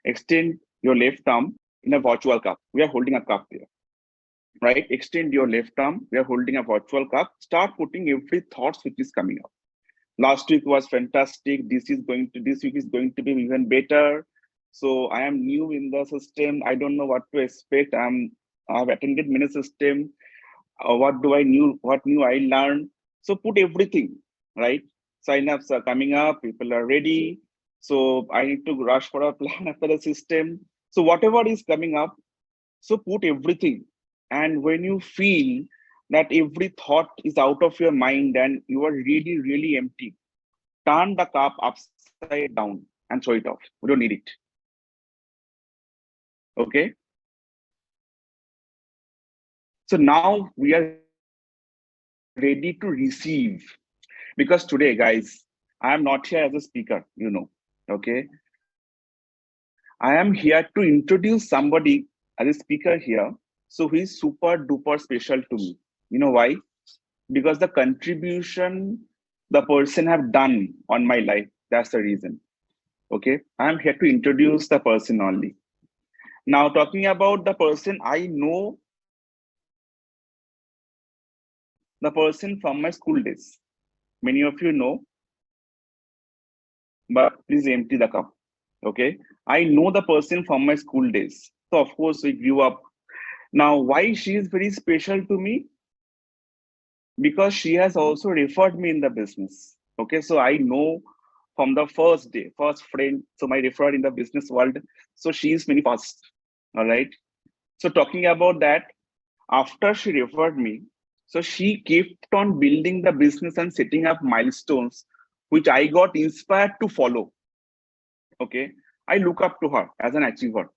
Extend your left arm in a virtual cup. We are holding a cup there, right? Extend your left arm. We are holding a virtual cup. Start putting every thoughts which is coming up. Last week was fantastic. This week is going to be even better. So I am new in the system. I don't know what to expect. I've attended many system. What new I learned. So put everything, right? Sign-ups are coming up. People are ready. So I need to rush for a plan after the system. So whatever is coming up, so put everything. And when you feel that every thought is out of your mind and you are really, really empty, turn the cup upside down and throw it off. We don't need it. Okay. So now we are ready to receive. Because today, guys, I am not here as a speaker, Okay. I am here to introduce somebody as a speaker here. So he is super duper special to me. You know why? Because the contribution the person have done on my life, that's the reason. Okay, I'm here to introduce the person only. Now talking about the person, I know the person from my school days. Many of you know, but please empty the cup. Okay, I know the person from my school days. So of course we grew up. Now why she is very special to me? Because she has also referred me in the business. Okay, so I know from the first day, first friend, so my referred in the business world. So she is very fast. All right. So talking about that, after she referred me, so she kept on building the business and setting up milestones, which I got inspired to follow. Okay, I look up to her as an achiever.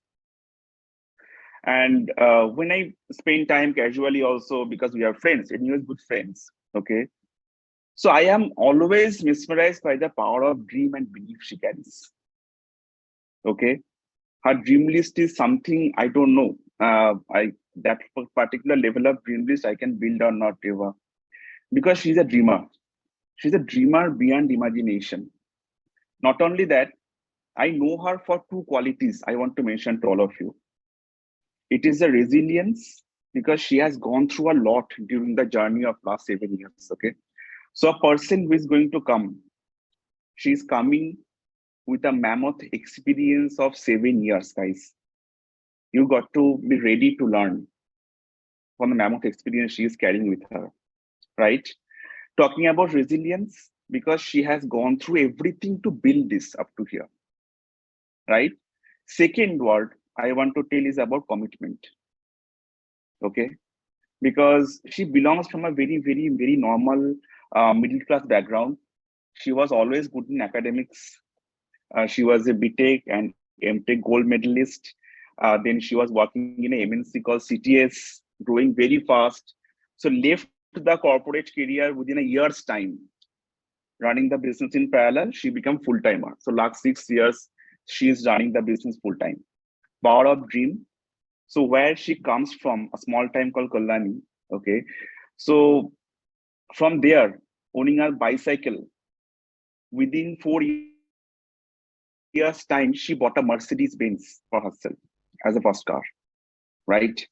And when I spend time casually also, because we are friends, anyways, good friends. Okay, so I am always mesmerized by the power of dream and belief she carries. Okay, her dream list is something I don't know. That particular level of dream list I can build or not ever, because she's a dreamer. She's a dreamer beyond imagination. Not only that, I know her for two qualities I want to mention to all of you. It is the resilience, because she has gone through a lot during the journey of last 7 years. Okay, so a person who is going to come, she's coming with a mammoth experience of 7 years, guys. You got to be ready to learn from the mammoth experience she is carrying with her, right? Talking about resilience, because she has gone through everything to build this up to here, right? Second word I want to tell is about commitment. Okay, because she belongs from a very, very, very normal middle class background. She was always good in academics. She was a BTech and MTech gold medalist. Then she was working in a MNC called CTS, growing very fast. So left the corporate career within a year's time, running the business in parallel. She became full-timer. So last 6 years, she is running the business full-time. Power of dream. So where she comes from, a small time called Kalani. Okay. So from there, owning a bicycle, within 4 years time, she bought a Mercedes Benz for herself as a first car, right?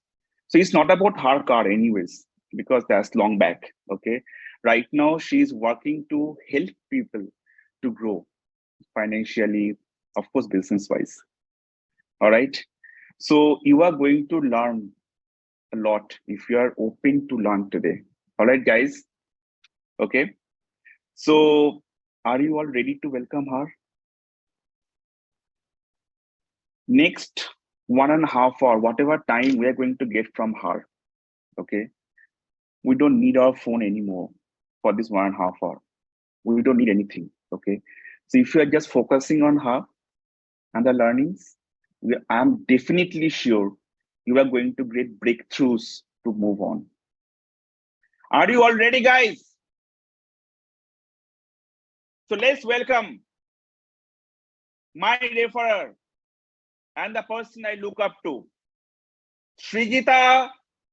So it's not about her car anyways, because that's long back. Okay, right now she's working to help people to grow financially, of course business wise. All right, so you are going to learn a lot if you are open to learn today. All right, guys. Okay, so are you all ready to welcome her? Next 1.5 hour, whatever time we are going to get from her. Okay, we don't need our phone anymore for this 1.5 hour. We don't need anything. Okay, so if you are just focusing on her and the learnings, I'm definitely sure you are going to get breakthroughs to move on. Are you all ready, guys? So let's welcome my referrer and the person I look up to, Srijeeta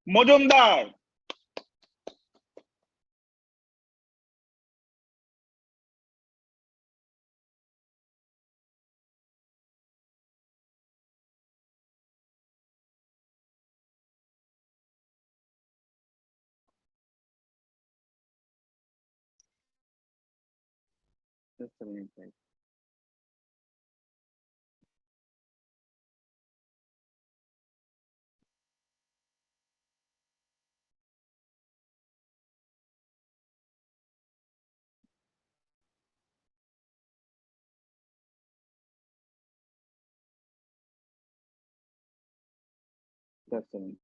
Majumdar. Just a minute, guys. Just a minute.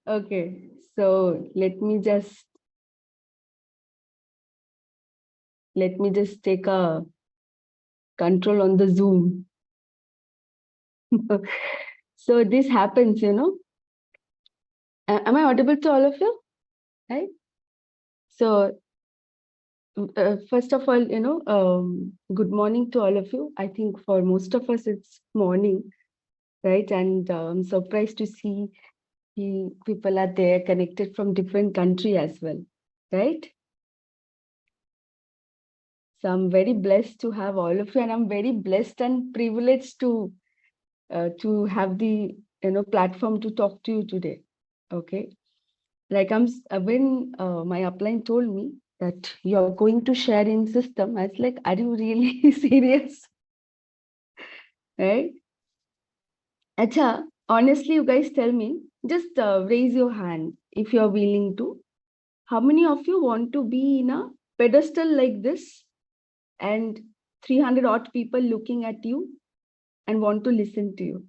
Okay, so let me just take a control on the Zoom. So this happens, you know. Am I audible to all of you? Right? So first of all, you know, good morning to all of you. I think for most of us it's morning, right? And I'm surprised to see people are there connected from different country as well, right? So I'm very blessed to have all of you, and I'm very blessed and privileged to have the platform to talk to you today. Okay, like when my upline told me that you're going to share in system, I was like, are you really serious? Right? Acha, honestly, you guys tell me, just raise your hand if you're willing to. How many of you want to be in a pedestal like this and 300 odd people looking at you and want to listen to you?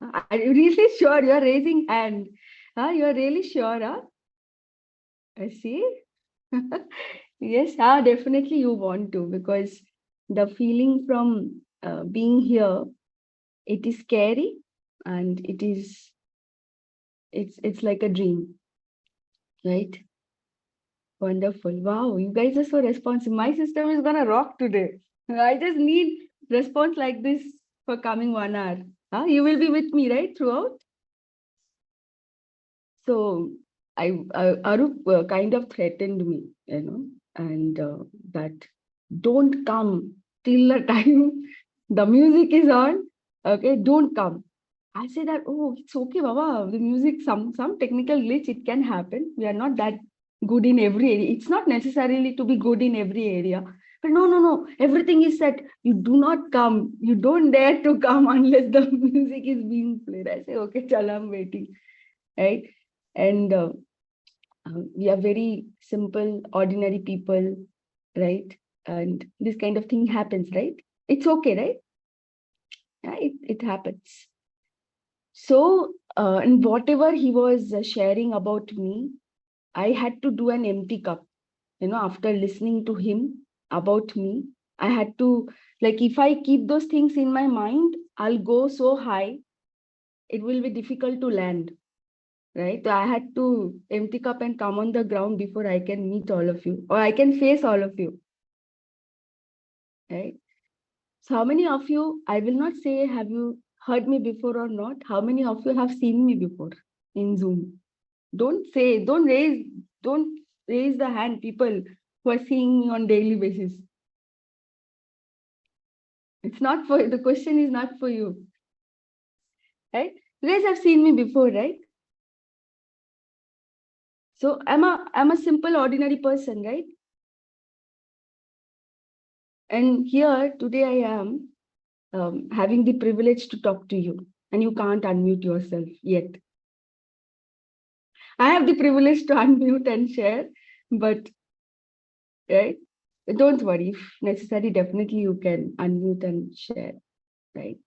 Are you really sure? You're raising hand. You're really sure? I see. Yes, definitely you want to, because the feeling from being here, it is scary, and it's like a dream, right? Wonderful. Wow, you guys are so responsive. My system is gonna rock today. I just need response like this for coming 1 hour. You will be with me, right, throughout? So Arup kind of threatened me, you know, and that don't come till the time the music is on. Okay, don't come. I say that, oh, it's okay, Baba. The music, some technical glitch, it can happen. We are not that good in every area. It's not necessarily to be good in every area. But no. Everything is set. You do not come. You don't dare to come unless the music is being played. I say, okay, chal, I'm waiting. Right? And we are very simple, ordinary people, right? And this kind of thing happens, right? It's okay, right? Yeah, it happens. So, and whatever he was sharing about me, I had to do an empty cup. You know, after listening to him about me, I had to, like, if I keep those things in my mind, I'll go so high, it will be difficult to land. Right? So I had to empty cup and come on the ground before I can meet all of you, or I can face all of you. Right? So how many of you, I will not say have you heard me before or not, how many of you have seen me before in Zoom? Don't raise the hand, people who are seeing me on daily basis. It's not for, the question is not for you. Right? You guys have seen me before, right? So I'm a simple, ordinary person, right? And here today I am having the privilege to talk to you, and you can't unmute yourself yet. I have the privilege to unmute and share, but right? Don't worry, if necessary, definitely you can unmute and share, right?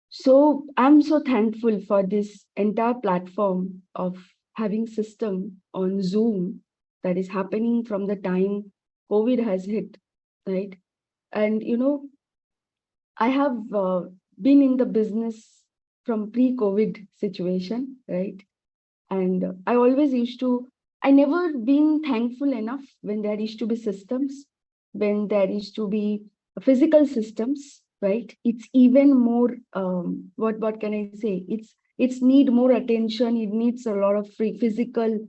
So I'm so thankful for this entire platform of having system on Zoom that is happening from the time COVID has hit, right? And I have been in the business from pre-COVID situation, right? And I never been thankful enough when there used to be systems, when there used to be physical systems, right? It's even more, what can I say? It's need more attention. It needs a lot of physical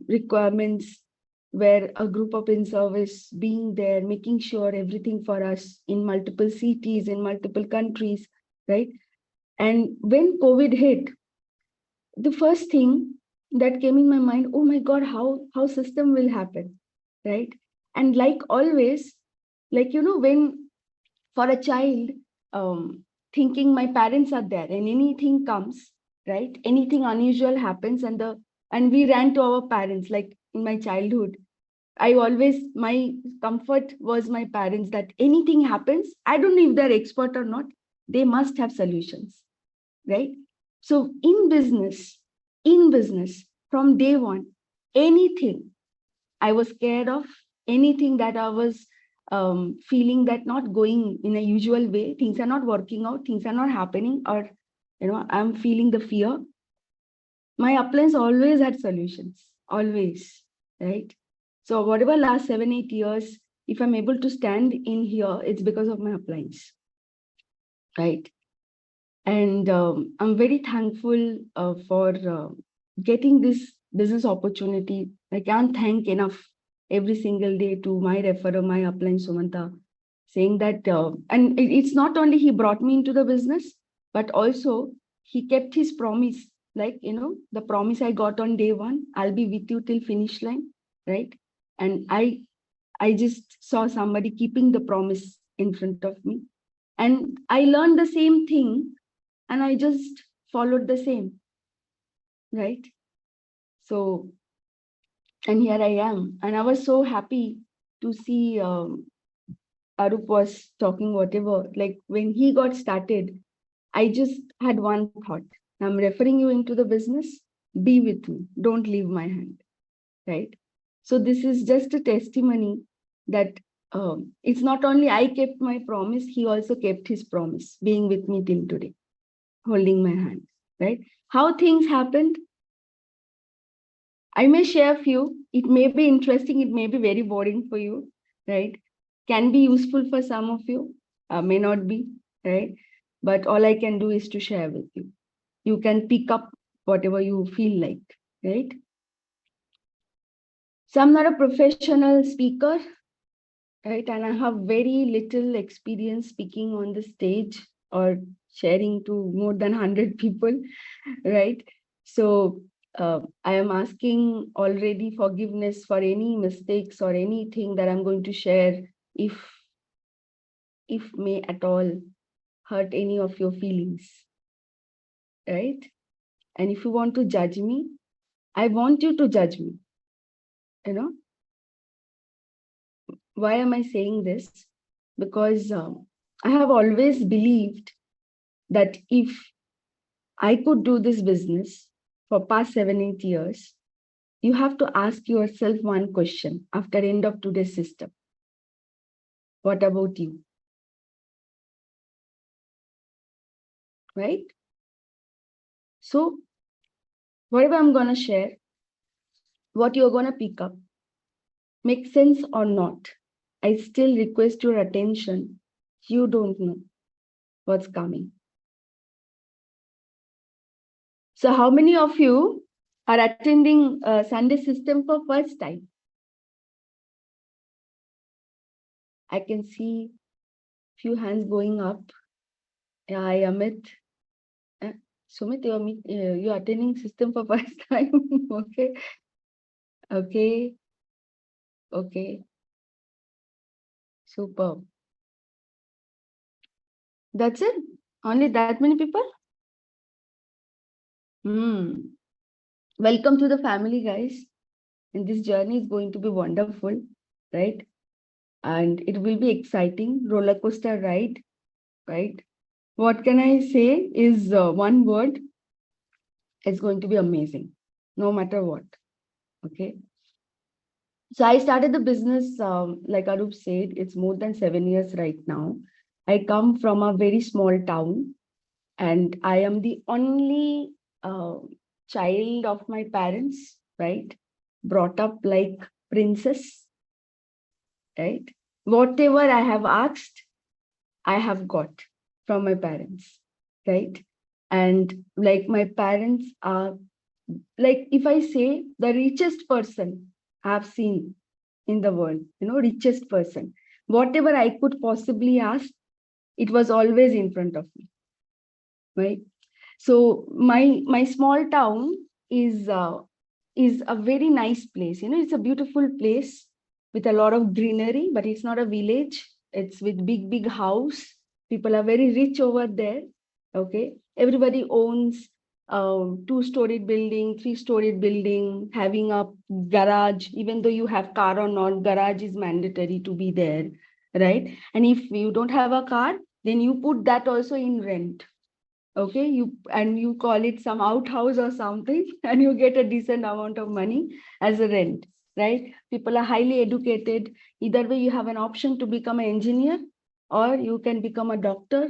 requirements where a group of in-service being there, making sure everything for us in multiple cities, in multiple countries, right? And when COVID hit, the first thing that came in my mind, oh my God, how system will happen, right? And like always, like, when for a child, thinking my parents are there and anything comes, right? Anything unusual happens and we ran to our parents, like in my childhood. My comfort was my parents that anything happens, I don't know if they're expert or not, they must have solutions, right? So in business, from day one, anything I was scared of, anything that I was feeling that not going in a usual way, things are not working out, things are not happening, or I'm feeling the fear. My appliance always had solutions, always, right? So whatever last 7-8 years, if I'm able to stand in here, it's because of my appliance, right? And I'm very thankful for getting this business opportunity. I can't thank enough every single day to my referrer, my upline Sumanta, saying that, and it's not only he brought me into the business, but also he kept his promise. Like, the promise I got on day one, I'll be with you till finish line, right? And I just saw somebody keeping the promise in front of me. And I learned the same thing and I just followed the same, right? So, and here I am. And I was so happy to see Arup was talking whatever. Like when he got started, I just had one thought. I'm referring you into the business. Be with me. Don't leave my hand, right? So this is just a testimony that it's not only I kept my promise, he also kept his promise, being with me till today, holding my hand, right? How things happened, I may share a few. It may be interesting, it may be very boring for you, right? Can be useful for some of you, may not be, right? But all I can do is to share with you. You can pick up whatever you feel like, right? So I'm not a professional speaker, right? And I have very little experience speaking on the stage or sharing to more than 100 people, right? So I am asking already forgiveness for any mistakes or anything that I'm going to share, if may at all hurt any of your feelings, right? And if you want to judge me, I want you to judge me, Why am I saying this? Because I have always believed that if I could do this business for past 7-8 years, you have to ask yourself one question after end of today's system. What about you? Right? So whatever I'm going to share, what you're going to pick up, make sense or not, I still request your attention. You don't know what's coming. So how many of you are attending Sunday system for first time? I can see few hands going up. Yeah, Amit. Sumit, you're attending system for first time. Okay. Okay. Okay. Superb. That's it? Only that many people? Welcome to the family, guys. And this journey is going to be wonderful, right? And it will be exciting, roller coaster ride, right? What can I say is one word, it's going to be amazing, no matter what. Okay. So I started the business, like Arup said, it's more than 7 years right now. I come from a very small town, and I am the only child of my parents, right? Brought up like princess, right? Whatever I have asked, I have got from my parents, right? And like my parents are, like if I say the richest person I've seen in the world, richest person, whatever I could possibly ask, it was always in front of me, right? So my small town is a very nice place. It's a beautiful place with a lot of greenery, but it's not a village. It's with big house. People are very rich over there. Okay, everybody owns 2-storied building, 3-storied building, having a garage. Even though you have car or not, garage is mandatory to be there, right? And if you don't have a car, then you put that also in rent. Okay, you call it some outhouse or something, and you get a decent amount of money as a rent, right? People are highly educated. Either way, you have an option to become an engineer, or you can become a doctor.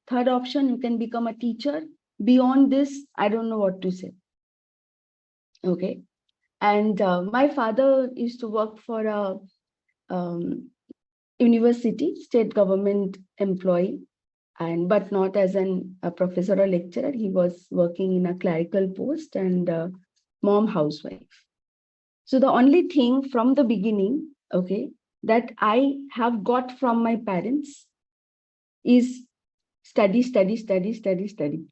Third option, you can become a teacher. Beyond this, I don't know what to say. Okay. And my father used to work for a university, state government employee, but not as a professor or lecturer. He was working in a clerical post, and mom housewife. So the only thing from the beginning, okay, that I have got from my parents is study, study, study, study, study.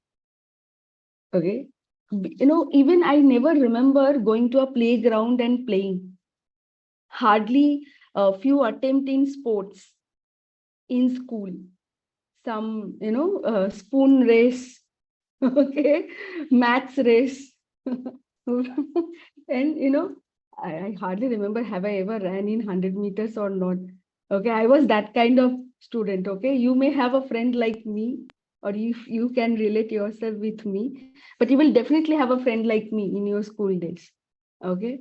Okay. Even I never remember going to a playground and playing. Hardly a few attempt in sports in school. Some, spoon race, okay, maths race. And, I hardly remember, have I ever ran in 100 meters or not? Okay, I was that kind of student. Okay, you may have a friend like me, or if you can relate yourself with me, but you will definitely have a friend like me in your school days. Okay,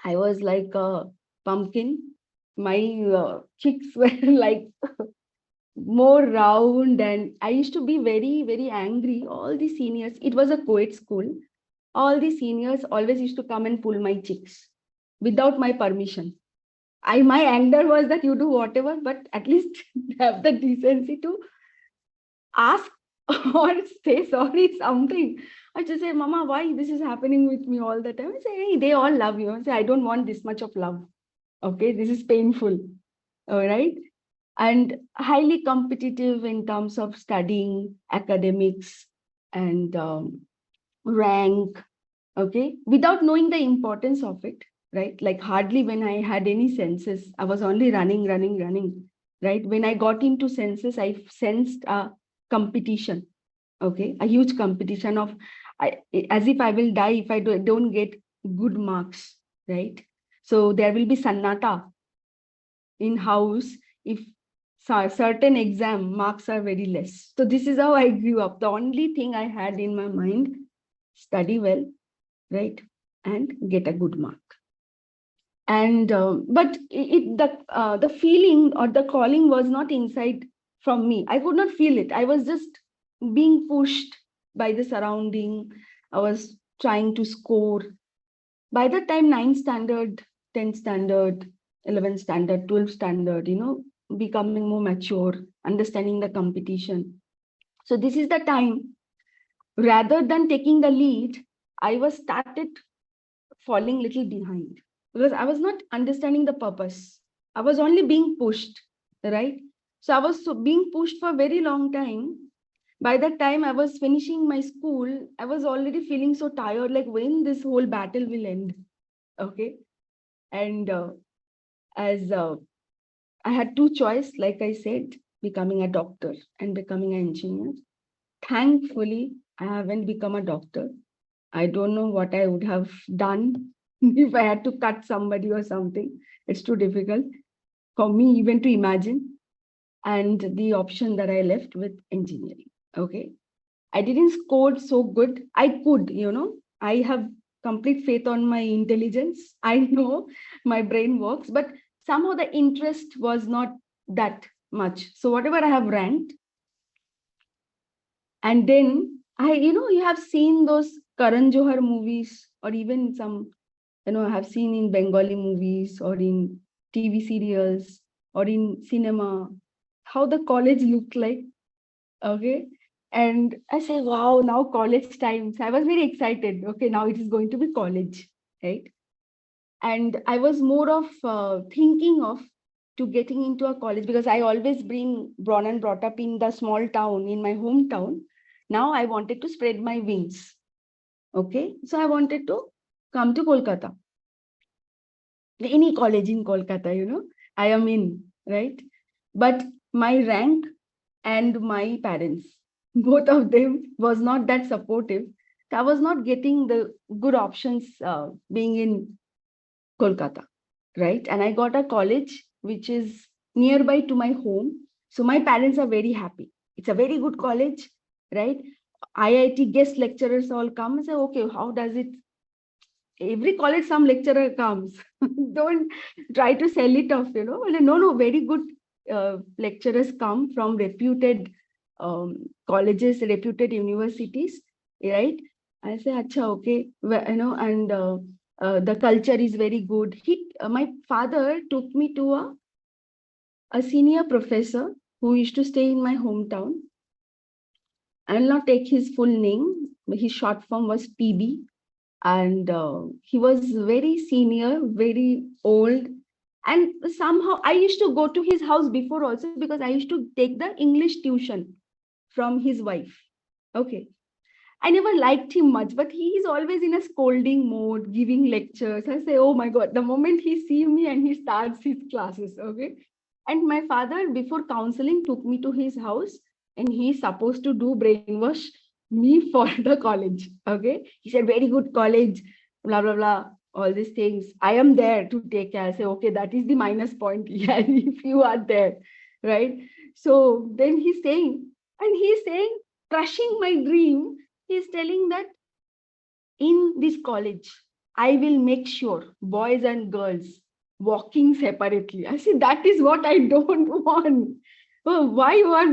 I was like a pumpkin. My cheeks were like more round, and I used to be very angry. All the seniors, it was a co-ed school, all the seniors always used to come and pull my cheeks without my permission. My anger was that you do whatever, but at least have the decency to ask or say sorry, something. I just say, Mama, why this is happening with me all the time? I say, hey, they all love you. I say, I don't want this much of love. Okay, this is painful. All right. And highly competitive in terms of studying, academics, and rank. Okay, without knowing the importance of it, right? Like hardly when I had any senses, I was only running, right? When I got into senses, I sensed a competition. Okay, a huge competition of, as if I will die if I don't get good marks, right? So there will be sannata in house if certain exam marks are very less. So this is how I grew up. The only thing I had in my mind, study well, right, and get a good mark. And but the feeling or the calling was not inside from me. I could not feel it. I was just being pushed by the surrounding. I was trying to score. By the time 9th standard, 10th standard, 11th standard, 12th standard, becoming more mature, understanding the competition. So this is the time, rather than taking the lead, I was started falling little behind because I was not understanding the purpose. I was only being pushed, right? So I was being pushed for a very long time. By the time I was finishing my school, I was already feeling so tired, like when this whole battle will end. Okay. And as I had two choices, like I said, becoming a doctor and becoming an engineer. Thankfully, I haven't become a doctor. I don't know what I would have done if I had to cut somebody or something. It's too difficult for me even to imagine. And the option that I left with engineering. Okay. I didn't score so good. I could, I have complete faith on my intelligence. I know my brain works, but somehow the interest was not that much. So whatever I have ranked, and then you have seen those Karan Johar movies, or even some, I have seen in Bengali movies or in TV serials or in cinema, how the college looked like. Okay. And I say, wow, now college times. I was very excited. Okay, now it is going to be college, right? And I was more of thinking of to getting into a college, because I always born and brought up in the small town, in my hometown. Now I wanted to spread my wings. Okay, so I wanted to come to Kolkata. Any college in Kolkata, I am in, right? But my rank and my parents, both of them was not that supportive. I was not getting the good options being in Kolkata, right? And I got a college which is nearby to my home. So my parents are very happy. It's a very good college, right? IIT guest lecturers all come and say, okay, how does it? Every college, some lecturer comes. Don't try to sell it off, No, very good lecturers come from reputed colleges, reputed universities, right? I say, acha, okay, and the culture is very good. My father took me to a senior professor who used to stay in my hometown. I will not take his full name. His short form was PB. And he was very senior, very old. And somehow I used to go to his house before also, because I used to take the English tuition from his wife. Okay. I never liked him much, but he is always in a scolding mode, giving lectures. I say, oh my God, the moment he sees me and he starts his classes. Okay. And my father, before counseling, took me to his house, and he's supposed to do brainwash me for the college. Okay. He said, very good college, blah, blah, blah, all these things. I am there to take care. I say, okay, that is the minus point. Yeah, if you are there. Right. So then he's saying, crushing my dream, he's telling that in this college, I will make sure boys and girls walking separately. I said, that is what I don't want. Oh, why you are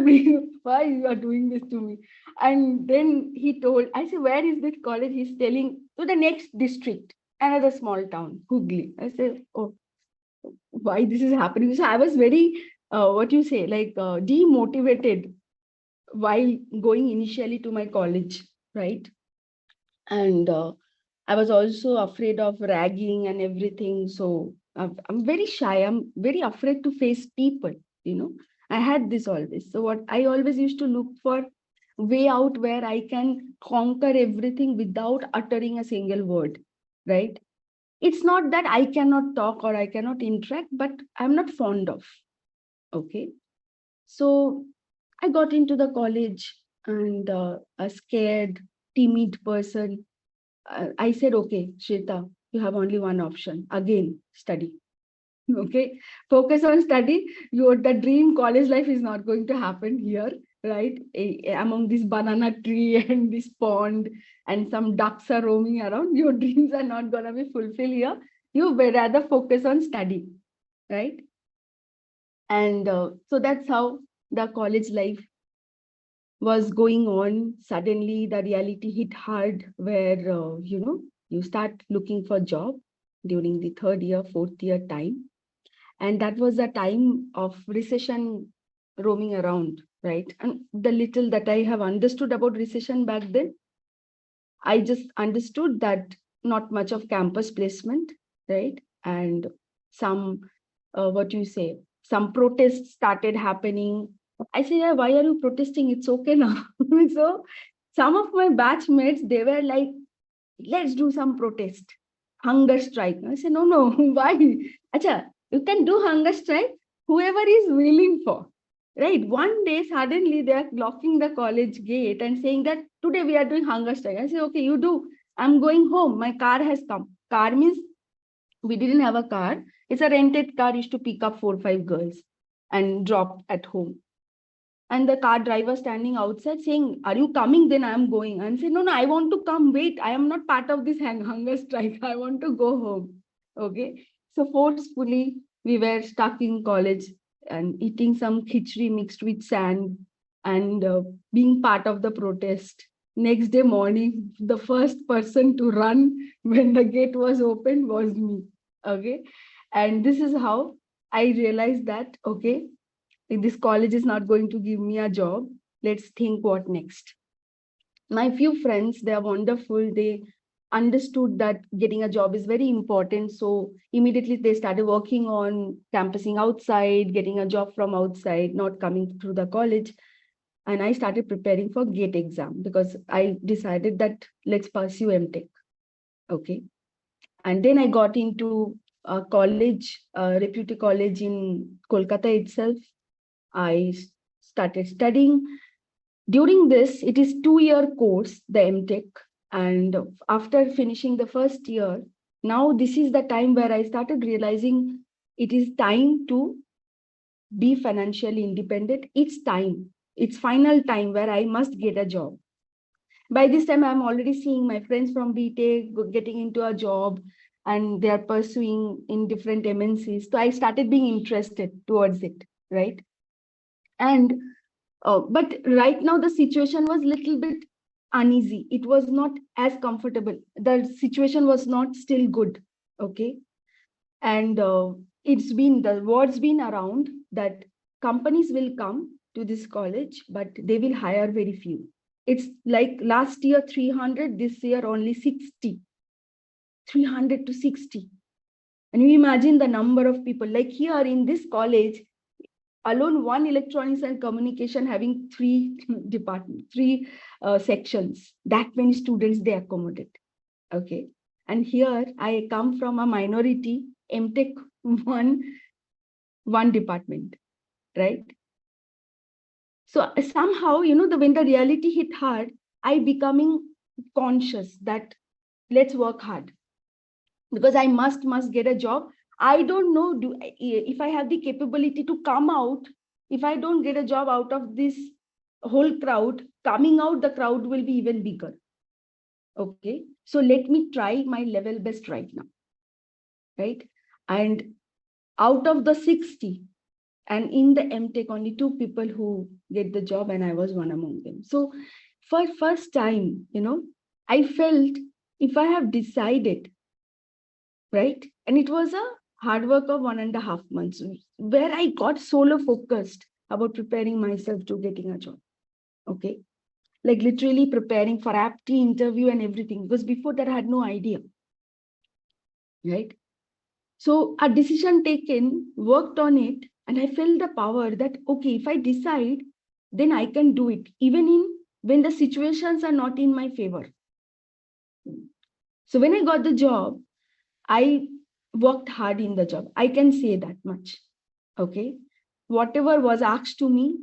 doing this to me? And then he told, I said, where is that college? He's telling, to the next district, another small town, Hooghly. I said, oh, why this is happening? So I was very, demotivated while going initially to my college, right? And I was also afraid of ragging and everything. So I'm very shy. I'm very afraid to face people, I had this always. So what I always used to look for way out where I can conquer everything without uttering a single word, right? It's not that I cannot talk or I cannot interact, but I'm not fond of. Okay. So I got into the college, and a scared, timid person. I said, okay, Shweta, you have only one option. Again, study. Okay, focus on study. The dream college life is not going to happen here, right? Among this banana tree and this pond and some ducks are roaming around, your dreams are not going to be fulfilled here. You would rather focus on study, right? And so that's how the college life was going on. Suddenly the reality hit hard, where you start looking for job during the third year, fourth year time. And that was a time of recession roaming around, right? And the little that I have understood about recession back then, I just understood that not much of campus placement, right? And some, some protests started happening. I said, yeah, why are you protesting? It's okay now. So some of my batchmates, they were like, let's do some protest, hunger strike. I said, no, why? Acha, you can do hunger strike, whoever is willing for, right? One day, suddenly they are locking the college gate and saying that today we are doing hunger strike. I say, okay, you do. I'm going home. My car has come. Car means We didn't have a car. It's a rented car, used to pick up 4 or 5 girls and drop at home. And the car driver standing outside saying, "Are you coming? Then I am going." And say, "No, no, I want to come. Wait, I am not part of this hunger strike. I want to go home." Okay. So forcefully, we were stuck in college and eating some khichdi mixed with sand and being part of the protest. Next day morning, the first person to run when the gate was open was me. Okay. And this is how I realized that, okay, this college is not going to give me a job. Let's think what next. My few friends, they are wonderful. They understood that getting a job is very important. So immediately they started working on campusing outside, getting a job from outside, not coming through the college. And I started preparing for GATE exam because I decided that let's pursue MTech. Okay. And then I got into a college, a reputed college in Kolkata itself. I started studying. During this, it is 2-year course, the MTech. And after finishing the first year, now this is the time where I started realizing it is time to be financially independent. It's time. It's final time where I must get a job. By this time, I'm already seeing my friends from BTech getting into a job and they are pursuing in different MNCs. So I started being interested towards it, right? And but right now the situation was little bit uneasy. It was not as comfortable. The situation was not still good. Okay. And it's been, the word's been around that companies will come to this college, but they will hire very few. It's like last year 300, this year only 60. 300 to 60. And you imagine the number of people, like here in this college, alone one electronics and communication having 3 departments, 3 sections, that many students they accommodate. Okay. And here I come from a minority, MTech one department, right? So somehow, when the reality hit hard, I becoming conscious that let's work hard because I must get a job. I don't know if I have the capability to come out. If I don't get a job out of this whole crowd, coming out, the crowd will be even bigger. Okay. So let me try my level best right now. Right. And out of the 60, and in the MTech, only 2 people who get the job, and I was one among them. So for first time, I felt if I have decided, right? And it was a hard work of 1.5 months where I got solo focused about preparing myself to getting a job. Okay. Like literally preparing for APT interview and everything, because before that I had no idea. Right. So a decision taken, worked on it, and I felt the power that, okay, if I decide, then I can do it, even when the situations are not in my favor. So when I got the job, I worked hard in the job. I can say that much. Okay. Whatever was asked to me,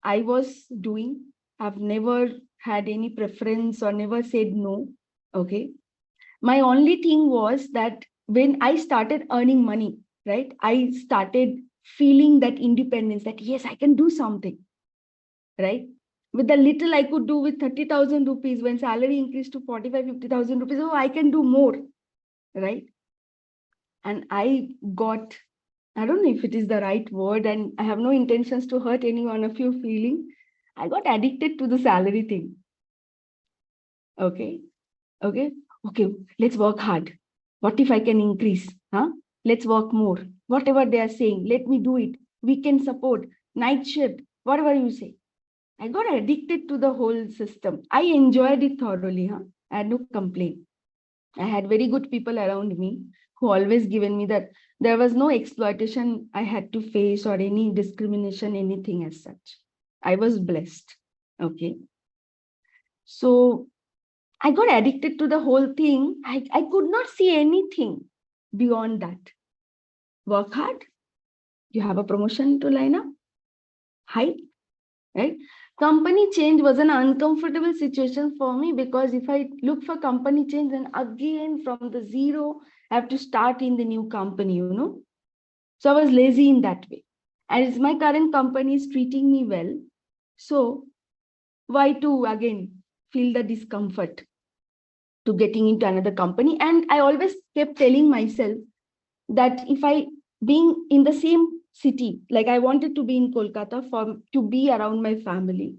I was doing. I've never had any preference or never said no. Okay. My only thing was that when I started earning money, right, I started feeling that independence, that yes, I can do something, right? With the little I could do with 30,000 rupees, when salary increased to 45,000-50,000 rupees, oh, I can do more, right? And I got, I don't know if it is the right word, and I have no intentions to hurt any one of you feeling, I got addicted to the salary thing. Okay. Okay. Let's work hard. What if I can increase? Let's work more. Whatever they are saying, let me do it. Weekend support, night shift, whatever you say. I got addicted to the whole system. I enjoyed it thoroughly. I had no complaint. I had very good people around me who always given me that there was no exploitation I had to face or any discrimination, anything as such. I was blessed. Okay. So I got addicted to the whole thing. I could not see anything beyond that. Work hard. You have a promotion to line up. High, right? Company change was an uncomfortable situation for me, because if I look for company change, then again from the zero, I have to start in the new company, you know. So I was lazy in that way. As my current company is treating me well, so why to again feel the discomfort to getting into another company? And I always kept telling myself that if I being in the same city, like I wanted to be in Kolkata for to be around my family.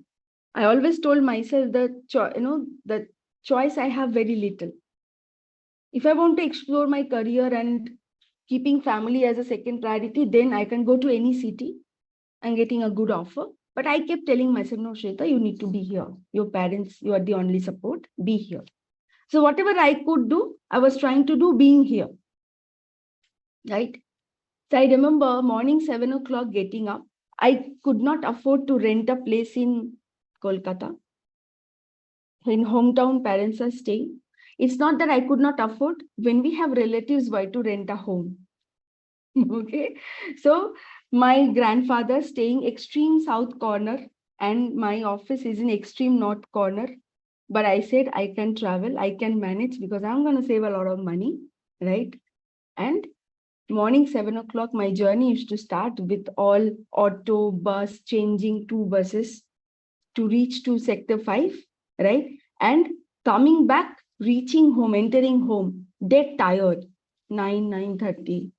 I always told myself that the choice I have very little. If I want to explore my career and keeping family as a second priority, then I can go to any city and getting a good offer. But I kept telling myself, no, Shweta, you need to be here. Your parents, you are the only support. Be here. So whatever I could do, I was trying to do being here. Right? So I remember morning 7 o'clock getting up. I could not afford to rent a place in Kolkata. In hometown, parents are staying. It's not that I could not afford. When we have relatives, why to rent a home? Okay. So my grandfather staying extreme south corner and my office is in extreme north corner. But I said I can travel, I can manage because I'm going to save a lot of money, right? And morning 7 o'clock, my journey used to start with all auto, bus, changing 2 buses to reach to sector 5, right? And coming back, reaching home, entering home, dead tired, 9:30.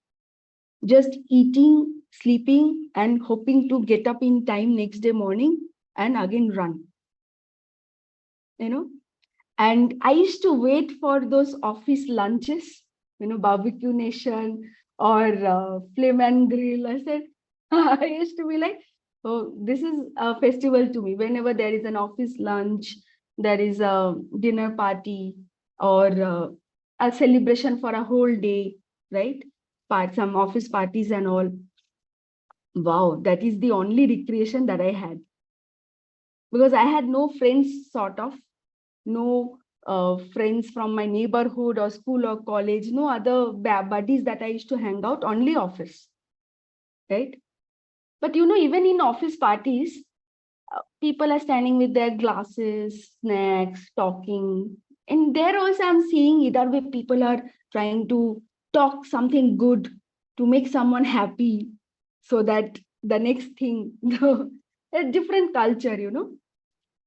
Just eating, sleeping, and hoping to get up in time next day morning and again run. You know, and I used to wait for those office lunches, Barbecue Nation or Flame and Grill. I said, I used to be like, oh, this is a festival to me. Whenever there is an office lunch, there is a dinner party or a celebration for a whole day, right? Some office parties and all. Wow, that is the only recreation that I had. Because I had no friends, sort of, no friends from my neighborhood or school or college, no other buddies that I used to hang out, only office, right? But even in office parties, people are standing with their glasses, snacks, talking. And there also I'm seeing either way people are trying to talk something good to make someone happy so that the next thing, a different culture,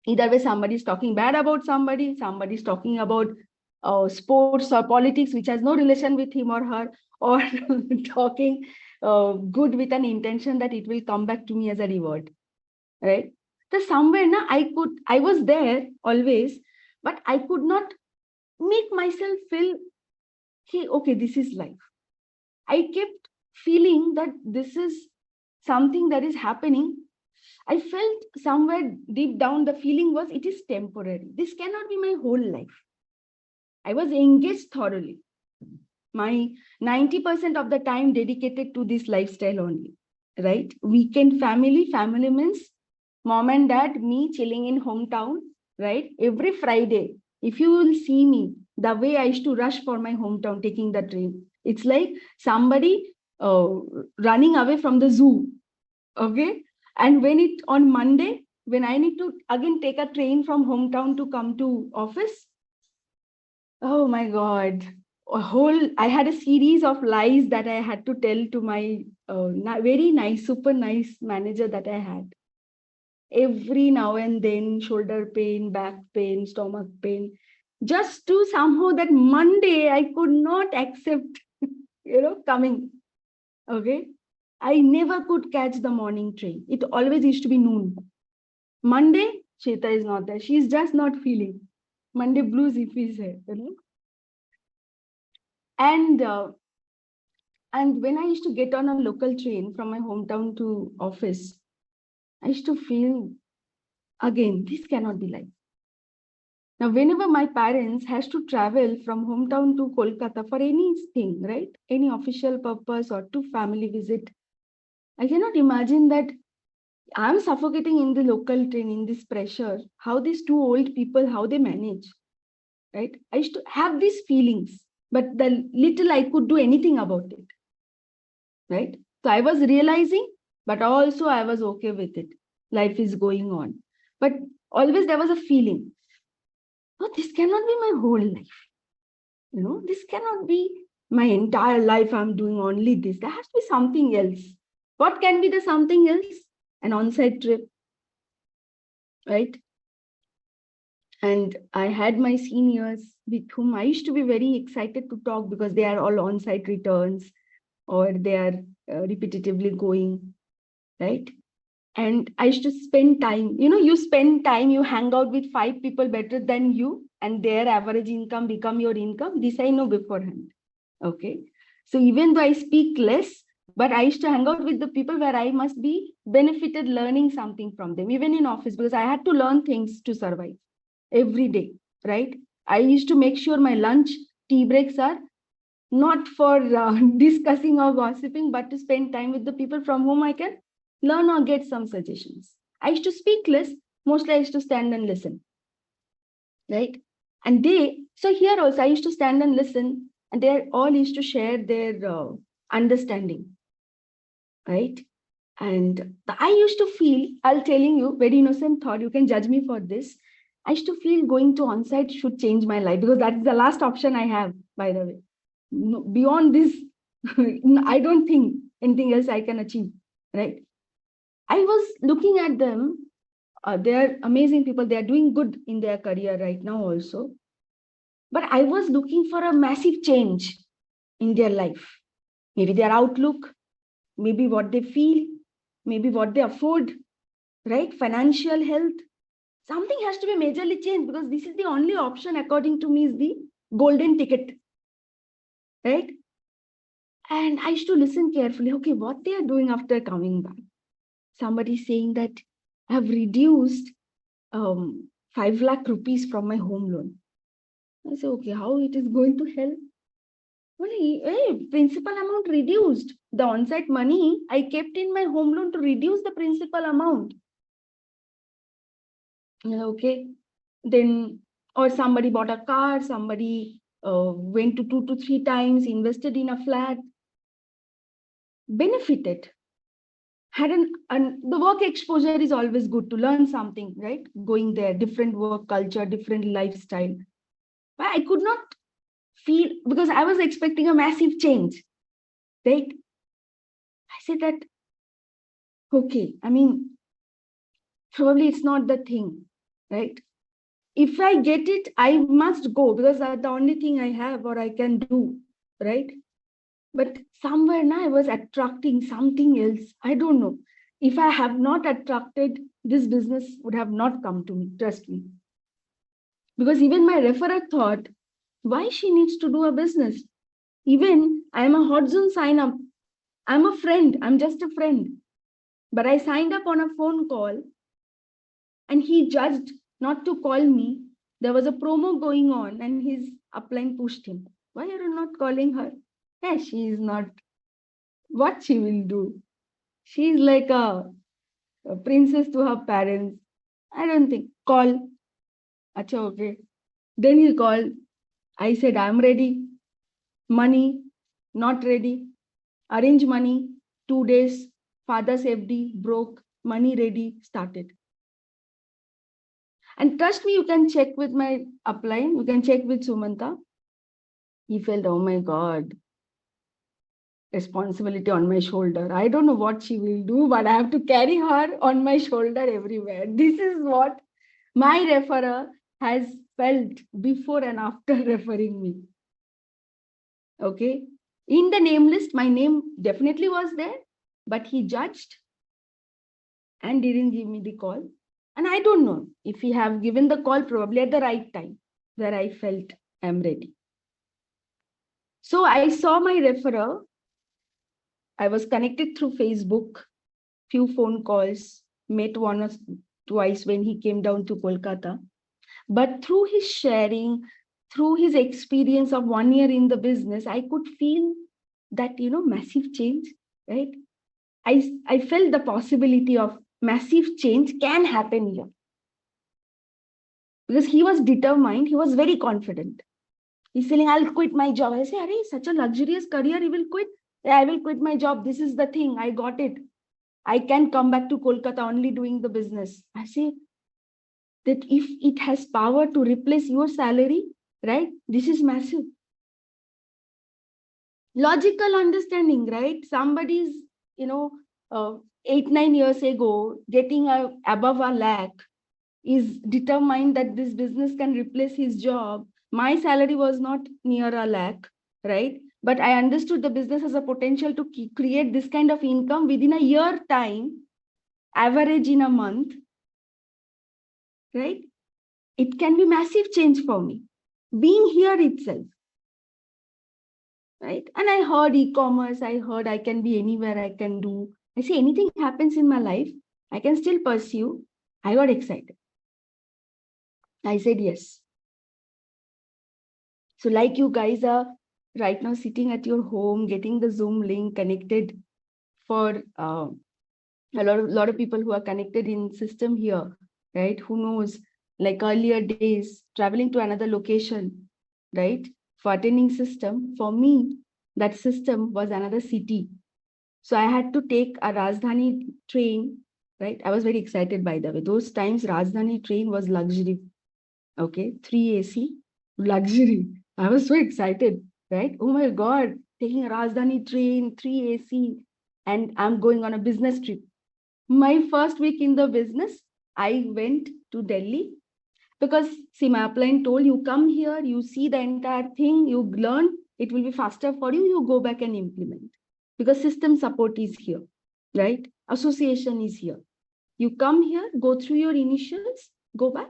either way somebody's talking bad about somebody's talking about sports or politics which has no relation with him or her, or talking good with an intention that it will come back to me as a reward, right? So somewhere now I was there always, but I could not make myself feel, hey, okay, this is life. I kept feeling that this is something that is happening. I felt somewhere deep down the feeling was it is temporary. This cannot be my whole life. I was engaged thoroughly. My 90% of the time dedicated to this lifestyle only, right? Weekend family means mom and dad, me chilling in hometown, right? Every Friday, if you will see me, the way I used to rush for my hometown, taking the train, it's like somebody running away from the zoo, okay? And on Monday, when I need to again take a train from hometown to come to office, oh my God, I had a series of lies that I had to tell to my very nice, super nice manager that I had. Every now and then, shoulder pain, back pain, stomach pain, just to somehow that Monday I could not accept, coming. Okay. I never could catch the morning train. It always used to be noon. Monday, Shweta is not there. She's just not feeling. Monday blues if he's here, And when I used to get on a local train from my hometown to office, I used to feel, again, this cannot be life. Now, whenever my parents has to travel from hometown to Kolkata for anything, right? Any official purpose or to family visit, I cannot imagine that I'm suffocating in the local train in this pressure. How these two old people, how they manage, right? I used to have these feelings, but the little I could do anything about it, right? So I was realizing, but also I was okay with it. Life is going on. But always there was a feeling, oh, this cannot be my whole life. This cannot be my entire life I'm doing only this. There has to be something else. What can be the something else? An on-site trip, right? And I had my seniors with whom I used to be very excited to talk because they are all on-site returns or they are repetitively going, right? And I used to spend time, you spend time, you hang out with 5 people better than you and their average income become your income. This I know beforehand. Okay. So even though I speak less, but I used to hang out with the people where I must be benefited learning something from them, even in office, because I had to learn things to survive every day, right? I used to make sure my lunch, tea breaks are not for discussing or gossiping, but to spend time with the people from whom I can learn or get some suggestions. I used to speak less, mostly I used to stand and listen, right? And so here also I used to stand and listen, and they all used to share their understanding, right? And I used to feel, I'll telling you, very innocent thought, you can judge me for this. I used to feel going to onsite should change my life because that's the last option I have, by the way. No, beyond this, I don't think anything else I can achieve, right? I was looking at them. They're amazing people. They're doing good in their career right now also. But I was looking for a massive change in their life. Maybe their outlook, maybe what they feel, maybe what they afford, right? Financial health. Something has to be majorly changed because this is the only option, according to me, is the golden ticket, right? And I used to listen carefully. Okay, what they are doing after coming back. Somebody saying that I have reduced 5 lakh rupees from my home loan. I say, okay, how it is going to help? Well, hey, principal amount reduced. The on-site money I kept in my home loan to reduce the principal amount. Okay, then, or somebody bought a car, somebody went to 2 to 3 times, invested in a flat, benefited. And the work exposure is always good to learn something, right? Going there, different work culture, different lifestyle. But I could not feel, because I was expecting a massive change, right? I said that, okay, I mean, probably it's not the thing, right? If I get it, I must go because that's the only thing I have or I can do, right? But somewhere now I was attracting something else. I don't know. If I have not attracted, this business would have not come to me, trust me. Because even my referrer thought, why she needs to do a business? Even I'm a hot zone sign up. I'm a friend. I'm just a friend. But I signed up on a phone call and he judged not to call me. There was a promo going on and his upline pushed him. Why are you not calling her? Yeah, she is not. What she will do? She is like a princess to her parents. I don't think. Call. Acha, okay. Then he called. I said, I'm ready. Money, not ready. Arrange money. 2 days. Father's FD broke. Money ready. Started. And trust me, you can check with my upline. You can check with Sumanta. He felt, oh my God, responsibility on my shoulder. I don't know what she will do, but I have to carry her on my shoulder everywhere. This is what my referrer has felt before and after referring me. Okay. In the name list, my name definitely was there, but he judged and didn't give me the call. And I don't know if he have given the call probably at the right time where I felt I'm ready. So I saw my referrer. I was connected through Facebook, few phone calls, met one or twice when he came down to Kolkata. But through his sharing, through his experience of 1 year in the business, I could feel that, massive change, right? I felt the possibility of massive change can happen here. Because he was determined, he was very confident. He's saying, I'll quit my job. I say, Arey, such a luxurious career, he will quit. Yeah, I will quit my job. This is the thing. I got it. I can come back to Kolkata only doing the business. I say that if it has power to replace your salary, right? This is massive. Logical understanding, right? Somebody's, 8-9 years ago, getting above a lakh is determined that this business can replace his job. My salary was not near a lakh, right? But I understood the business has a potential to create this kind of income within a year time, average in a month, right? It can be massive change for me. Being here itself, right? And I heard e-commerce, I heard I can be anywhere, I can do. I say anything happens in my life, I can still pursue. I got excited. I said yes. So like you guys are right now sitting at your home, getting the Zoom link connected for a lot of people who are connected in system here, right? Who knows, like earlier days, traveling to another location, right? For attending system, for me, that system was another city. So I had to take a Rajdhani train, right? I was very excited, by the way. Those times, Rajdhani train was luxury. Okay, 3 AC, luxury. I was so excited, right? Oh my God, taking a Rajdhani train, 3 AC, and I'm going on a business trip. My first week in the business, I went to Delhi because, see, my upline told you come here, you see the entire thing, you learn, it will be faster for you, you go back and implement. Because system support is here, right? Association is here. You come here, go through your initials, go back,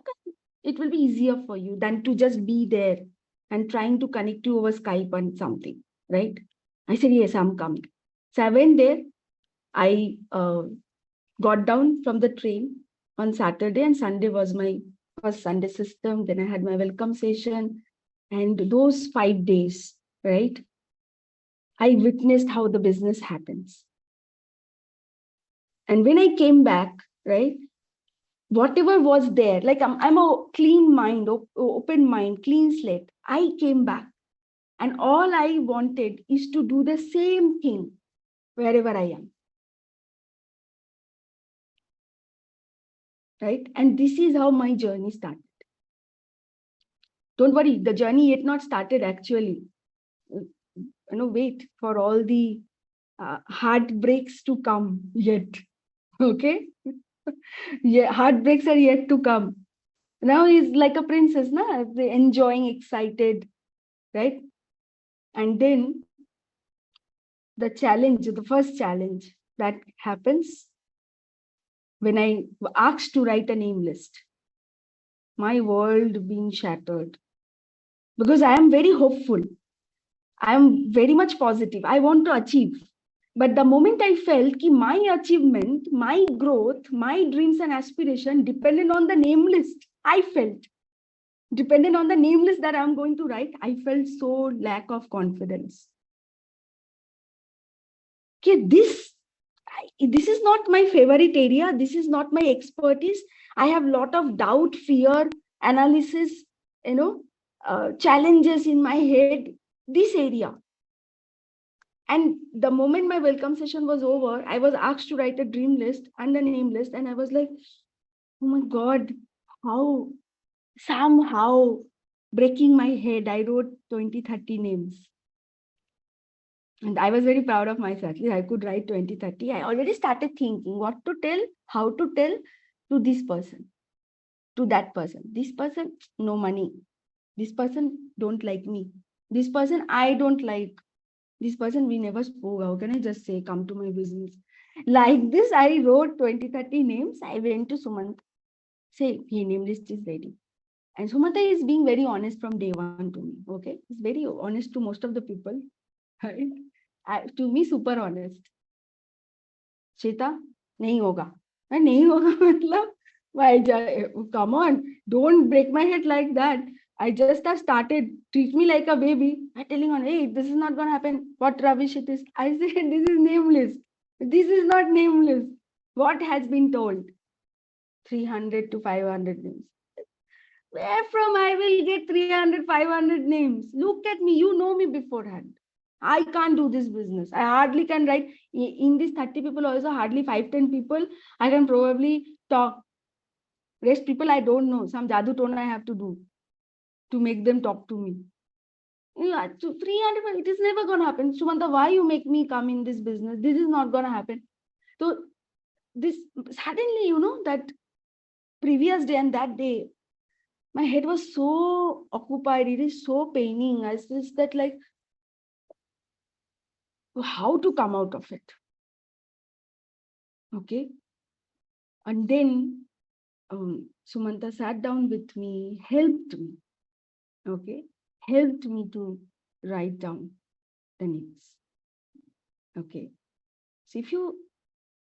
it will be easier for you than to just be there and trying to connect you over Skype and something, right? I said, yes, I'm coming. So I went there. I got down from the train on Saturday, and Sunday was my first Sunday system. Then I had my welcome session. And those 5 days, right, I witnessed how the business happens. And when I came back, right, whatever was there, like I'm a clean mind, open mind, clean slate. I came back and all I wanted is to do the same thing wherever I am. Right? And this is how my journey started. Don't worry, the journey yet not started actually. Wait for all the heartbreaks to come yet. Okay? Yeah, heartbreaks are yet to come. Now he's like a princess, na? Enjoying, excited, right? And then the challenge, the first challenge that happens when I asked to write a name list, my world being shattered. Because I am very hopeful. I am very much positive. I want to achieve. But the moment I felt that my achievement, my growth, my dreams and aspiration depended on the name list, I felt dependent on the name list that I'm going to write, I felt so lack of confidence. Okay, this is not my favorite area. This is not my expertise. I have a lot of doubt, fear, analysis, challenges in my head, this area. And the moment my welcome session was over, I was asked to write a dream list and a name list. And I was like, oh my God, how? Somehow breaking my head, I wrote 20-30 names. And I was very proud of myself. I could write 20-30. I already started thinking what to tell, how to tell to this person, to that person. This person, no money. This person don't like me. This person, I don't like. This person, we never spoke. How can I just say, come to my business? Like this, I wrote 20-30 names. I went to Sumant. Say, your name list is ready. And Sumanta is being very honest from day one to me. Okay. He's very honest to most of the people. Right? To me, super honest. Shita, nahi hoga. Nahi hoga, matlab, come on, don't break my head like that. I just have started, treat me like a baby. I'm telling on, hey, this is not going to happen. What rubbish it is. I said, this is nameless. This is not nameless. What has been told? 300 to 500 names. Where from I will get 300, 500 names? Look at me. You know me beforehand. I can't do this business. I hardly can write. In these 30 people also, hardly 5-10 people, I can probably talk. Rest people I don't know. Some jadoo tone I have to do to make them talk to me. Yeah, so 300, it is never going to happen. Sumanta, why you make me come in this business? This is not going to happen. So this suddenly, that previous day and that day, my head was so occupied. It is so paining. I just that like, how to come out of it. Okay. And then Sumanta sat down with me, helped me. Okay. Helped me to write down the names. Okay. So if you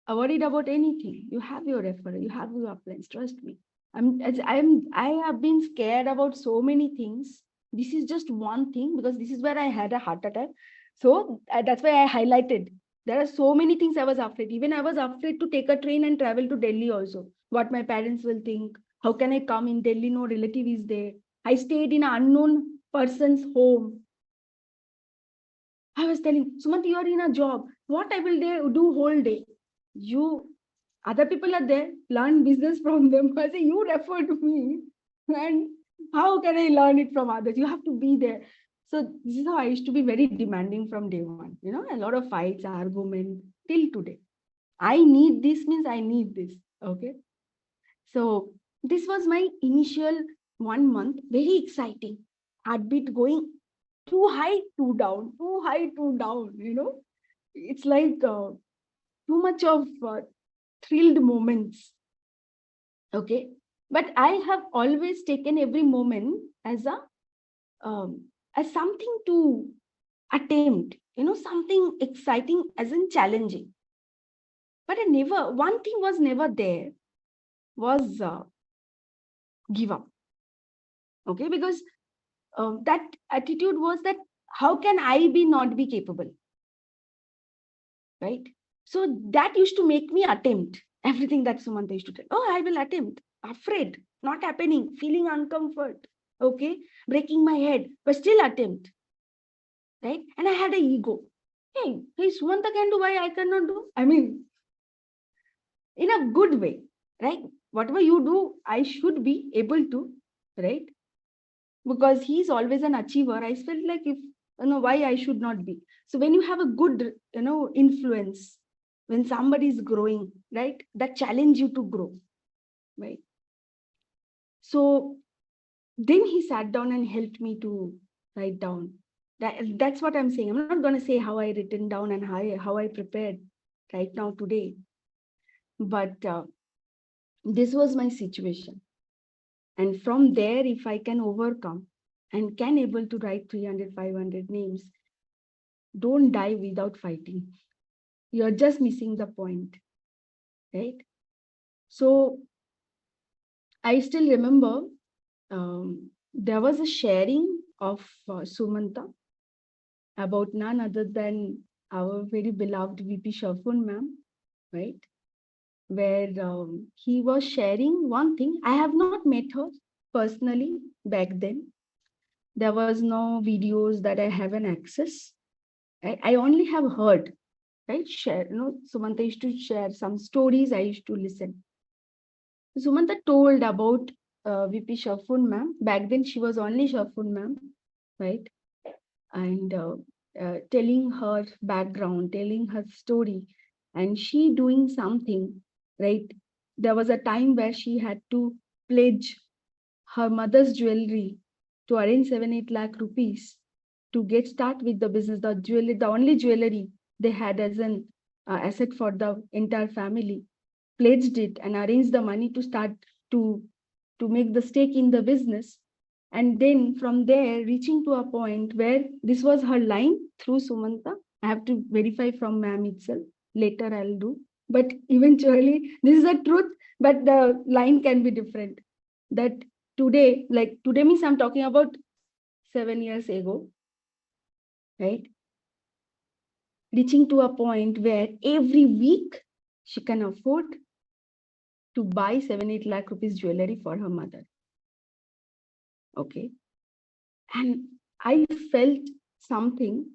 are worried about anything, you have your referral, you have your plans, trust me. I have been scared about so many things. This is just one thing because this is where I had a heart attack. So that's why I highlighted. There are so many things I was afraid. Even I was afraid to take a train and travel to Delhi also. What my parents will think. How can I come in Delhi? No relative is there. I stayed in an unknown person's home. I was telling, Sumant, you are in a job. What I will do whole day? Other people are there, learn business from them. I say, you refer to me. And how can I learn it from others? You have to be there. So this is how I used to be very demanding from day one. A lot of fights, argument till today. I need this means I need this. Okay. So this was my initial 1 month, very exciting. Heartbeat going too high, too down, too high, too down. It's like too much of thrilled moments. Okay. But I have always taken every moment as something to attempt, something exciting as in challenging. But one thing was never there, was give up. Okay. Because that attitude was that how can I not be capable? Right. So that used to make me attempt everything that Sumanta used to tell. Oh, I will attempt. Afraid, not happening, feeling uncomfort. Okay. Breaking my head, but still attempt. Right. And I had an ego. Hey, Sumanta can do, why I cannot do? I mean, in a good way, right? Whatever you do, I should be able to, right? Because he's always an achiever. I felt like why I should not be. So when you have a good, influence, when somebody is growing, right, that challenge you to grow, right? So then he sat down and helped me to write down. That's what I'm saying. I'm not going to say how I written down and how I prepared right now today. But this was my situation. And from there, if I can overcome and can able to write 300, 500 names, don't die without fighting. You're just missing the point, right? So I still remember there was a sharing of Sumanta about none other than our very beloved VP Sharfun ma'am, right? Where he was sharing one thing. I have not met her personally back then. There was no videos that I have an access. I only have heard, right? Share, Sumanta used to share some stories. I used to listen. Sumanta told about VP Sharfun ma'am. Back then, she was only Sharfun ma'am, right? And telling her background, telling her story, and she doing something, right? There was a time where she had to pledge her mother's jewelry to arrange 7-8 lakh rupees to get start with the business. The only jewelry they had as an asset for the entire family, pledged it and arranged the money to start to make the stake in the business. And then from there, reaching to a point where this was her line through Sumanta. I have to verify from ma'am itself. Later I'll do. But eventually, this is the truth, but the line can be different. That today means I'm talking about 7 years ago, right? Reaching to a point where every week she can afford to buy 7-8 lakh rupees jewelry for her mother. Okay. And I felt something.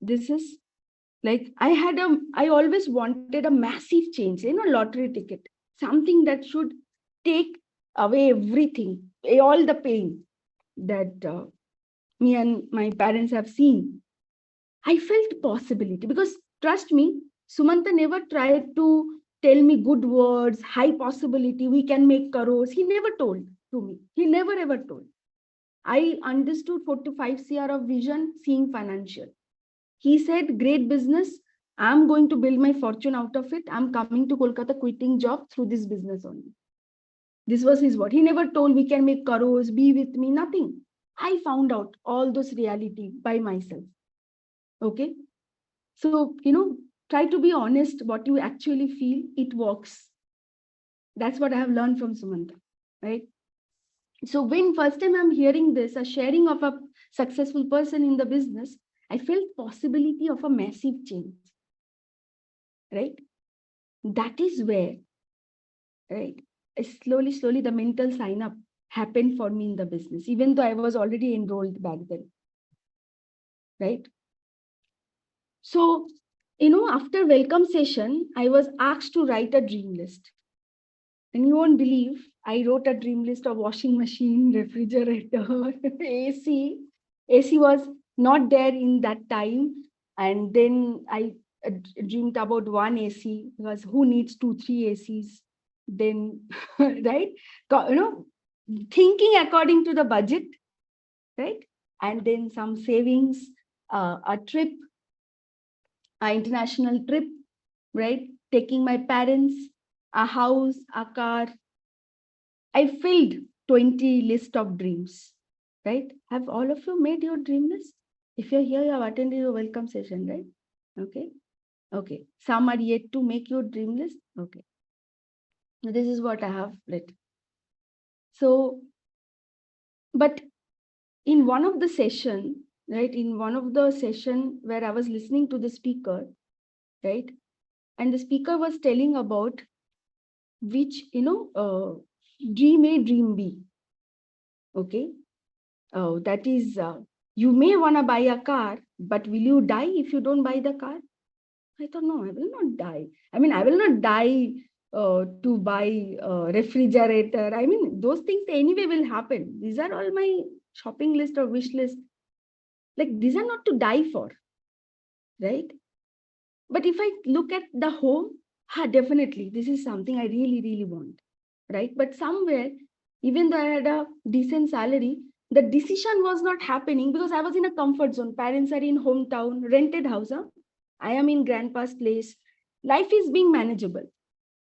This is like I always wanted a massive change, lottery ticket, something that should take away everything, all the pain that me and my parents have seen, I felt possibility because trust me, Sumanta never tried to tell me good words, high possibility, we can make crores. He never told to me. He never ever told. I understood 4 to 5 CR of vision, seeing financial. He said, great business. I'm going to build my fortune out of it. I'm coming to Kolkata, quitting job through this business only. This was his word. He never told we can make crores, be with me, nothing. I found out all those reality by myself. Okay. So, try to be honest what you actually feel. It works. That's what I have learned from Sumanta, right? So when first time I'm hearing this, a sharing of a successful person in the business, I felt possibility of a massive change, right? That is where, right, slowly the mental sign up happened for me in the business, even though I was already enrolled back then, right? So, after welcome session, I was asked to write a dream list. And you won't believe, I wrote a dream list of washing machine, refrigerator, AC. AC was not there in that time. And then I dreamed about one AC because who needs 2, 3 ACs? Then, right? Thinking according to the budget, right? And then some savings, a trip, an international trip, right? Taking my parents, a house, a car. I filled 20 list of dreams, right? Have all of you made your dream list? If you're here, you have attended your welcome session, right? Okay. Okay. Some are yet to make your dream list. Okay. This is what I have written. So, but in one of the session, right? In one of the session where I was listening to the speaker, right? And the speaker was telling about which, dream A, dream B. Okay. Oh, that is, you may want to buy a car, but will you die if you don't buy the car? I thought, no, I will not die. I mean, I will not die to buy a refrigerator. I mean, those things anyway will happen. These are all my shopping list or wish list. Like, these are not to die for, right? But if I look at the home, definitely, this is something I really, really want, right? But somewhere, even though I had a decent salary, the decision was not happening because I was in a comfort zone. Parents are in hometown, rented house. Huh? I am in grandpa's place. Life is being manageable.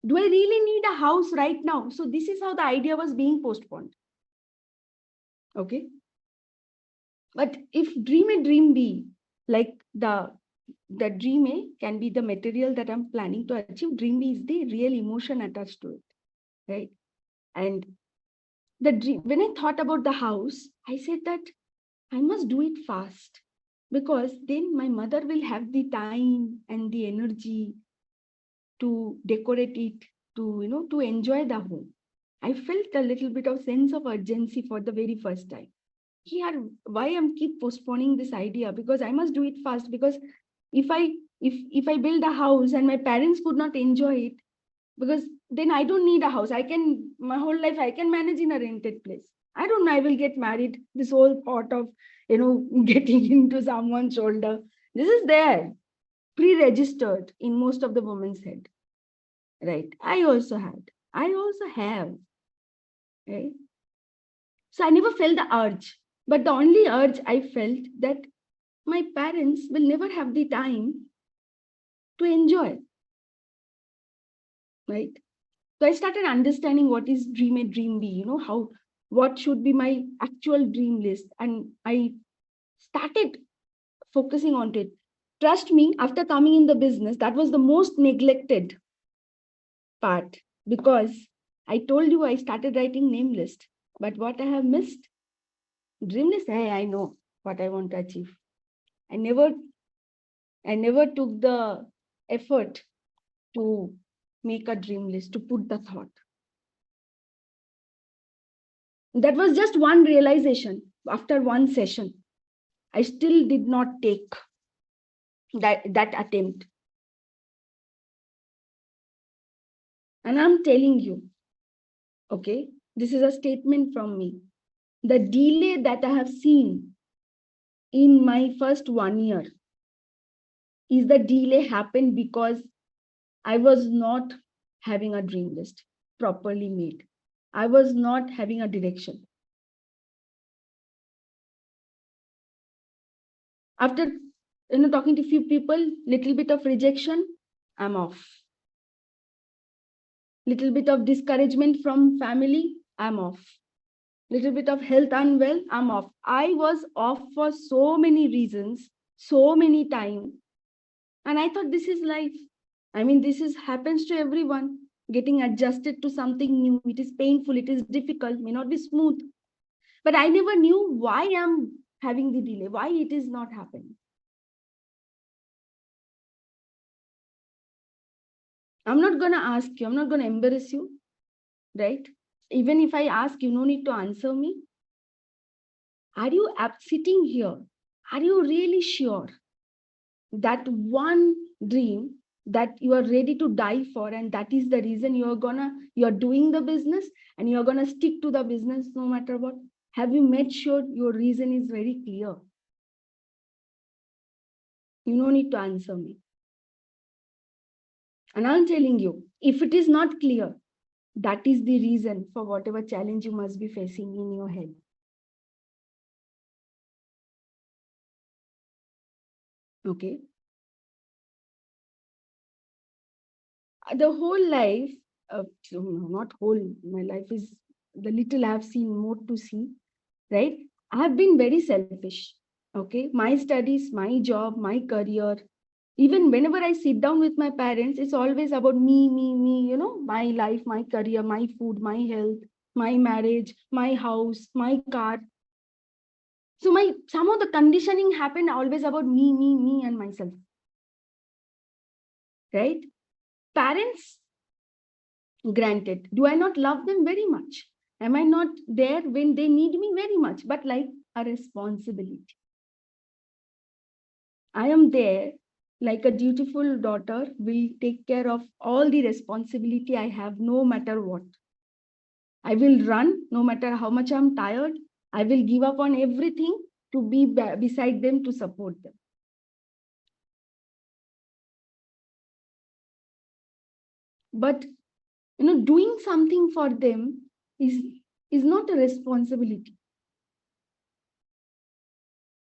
Do I really need a house right now? So this is how the idea was being postponed. Okay. But if dream A, dream B, like the dream A can be the material that I'm planning to achieve. Dream B is the real emotion attached to it, right? And the dream, when I thought about the house, I said that I must do it fast because then my mother will have the time and the energy to decorate it, to enjoy the home. I felt a little bit of sense of urgency for the very first time. Here, why I'm keep postponing this idea? Because I must do it fast. Because if I build a house and my parents could not enjoy it, because then I don't need a house. I can, my whole life I can manage in a rented place. I don't know, I will get married. This whole thought of getting into someone's shoulder, this is there, pre-registered in most of the women's head, right? I also have, right? So I never felt the urge, but the only urge I felt that my parents will never have the time to enjoy, right? So I started understanding what is dream A, dream B, what should be my actual dream list. And I started focusing on it. Trust me, after coming in the business, that was the most neglected part because I told you I started writing name list. But what I have missed, dream list, hey, I know what I want to achieve. I never took the effort to make a dream list, to put the thought. That was just one realization after one session. I still did not take that attempt. And I'm telling you, okay, this is a statement from me. The delay that I have seen in my first 1 year is the delay happened because I was not having a dream list properly made. I was not having a direction. After talking to few people, little bit of rejection, I'm off. Little bit of discouragement from family, I'm off. Little bit of health unwell, I'm off. I was off for so many reasons, so many times. And I thought this is life. I mean, this is happens to everyone. Getting adjusted to something new. It is painful, it is difficult, may not be smooth. But I never knew why I'm having the delay, why it is not happening. I'm not going to ask you, I'm not going to embarrass you, right? Even if I ask, you no need to answer me. Are you sitting here? Are you really sure that one dream that you are ready to die for, and that is the reason you're doing the business and you're gonna stick to the business no matter what? Have you made sure your reason is very clear? You no need to answer me. And I'm telling you, if it is not clear, that is the reason for whatever challenge you must be facing in your head. Okay. The whole life, not whole, my life is the little I've seen, more to see, right? I have been very selfish. Okay. My studies, my job, my career. Even whenever I sit down with my parents, it's always about me, my life, my career, my food, my health, my marriage, my house, my car. So some of the conditioning happened always about me, and myself. Right? Parents, granted, do I not love them very much? Am I not there when they need me very much? But like a responsibility. I am there like a dutiful daughter, will take care of all the responsibility I have, no matter what. I will run no matter how much I'm tired. I will give up on everything to be beside them, to support them. But doing something for them is not a responsibility.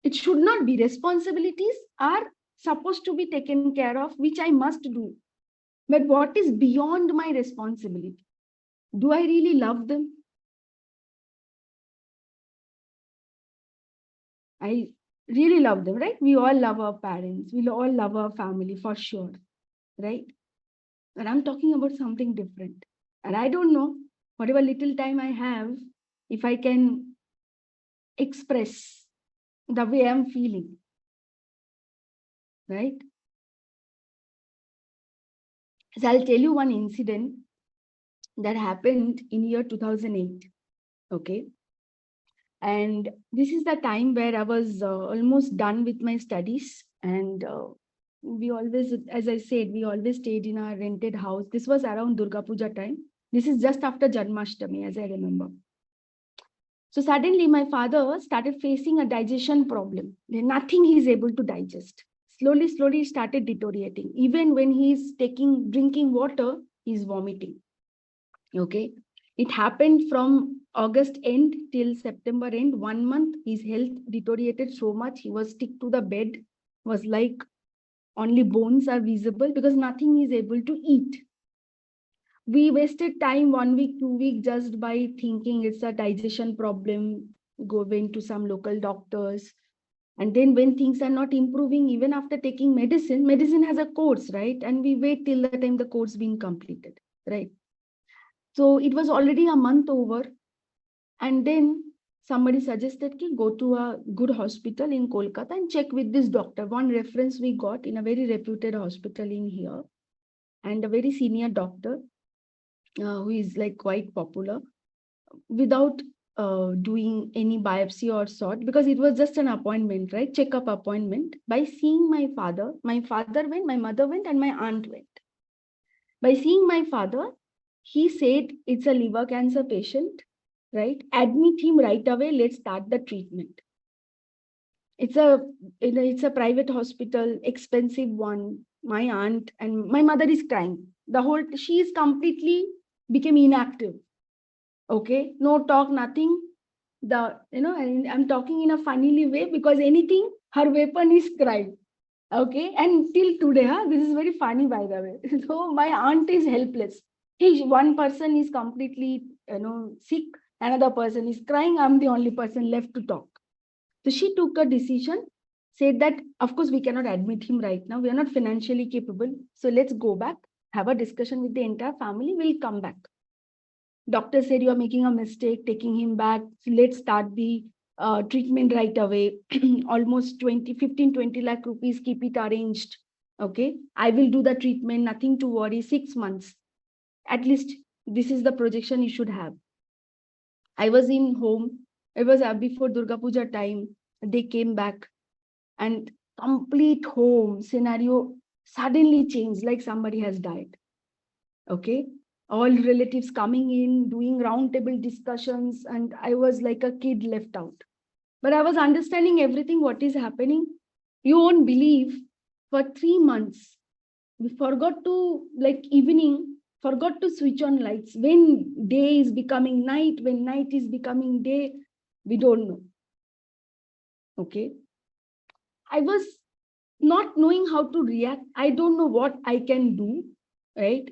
It should not be. Responsibilities are supposed to be taken care of, which I must do. But what is beyond my responsibility? Do I really love them? I really love them, right? We all love our parents. We all love our family for sure, right? But I'm talking about something different. And I don't know, whatever little time I have, if I can express the way I'm feeling, right? So I'll tell you one incident that happened in year 2008, okay? And this is the time where I was almost done with my studies. And we always, as I said, we always stayed in our rented house. This was around Durga Puja time. This is just after Janmashtami, as I remember. So suddenly my father started facing a digestion problem. Nothing he is able to digest. Slowly, he started deteriorating. Even when he's drinking water, he's vomiting. Okay. It happened from August end till September end. 1 month, his health deteriorated so much. He was stick to the bed, was like only bones are visible because nothing is able to eat. We wasted time 1 week, 2 weeks just by thinking it's a digestion problem, going to some local doctors. And then when things are not improving, even after taking medicine has a course, right? And we wait till the time the course being completed, right? So it was already a month over. And then somebody suggested ki go to a good hospital in Kolkata and check with this doctor. One reference we got in a very reputed hospital in here, and a very senior doctor who is like quite popular, without doing any biopsy or sort, because it was just an appointment, right? Checkup appointment. By seeing my father went, my mother went, and my aunt went. By seeing my father, he said it's a liver cancer patient, right? Admit him right away. Let's start the treatment. It's a, it's a private hospital, expensive one. My aunt and my mother is crying. She is completely became inactive. Okay, no talk, nothing. And I'm talking in a funnily way because anything, her weapon is cry. Okay, and till today, this is very funny by the way. So my aunt is helpless. One person is completely, sick. Another person is crying. I'm the only person left to talk. So she took a decision, said that, of course, we cannot admit him right now. We are not financially capable. So let's go back, have a discussion with the entire family. We'll come back. Doctor said, you are making a mistake, taking him back. So let's start the treatment right away. Almost 20 lakh rupees, keep it arranged. Okay, I will do the treatment, nothing to worry, 6 months. At least this is the projection you should have. I was in home. It was before Durga Puja time. They came back and complete home scenario suddenly changed, like somebody has died. Okay. All relatives coming in, doing roundtable discussions, and I was like a kid left out. But I was understanding everything, what is happening. You won't believe, for 3 months, we forgot to, like evening, forgot to switch on lights. When day is becoming night, when night is becoming day, we don't know. Okay. I was not knowing how to react. I don't know what I can do, right?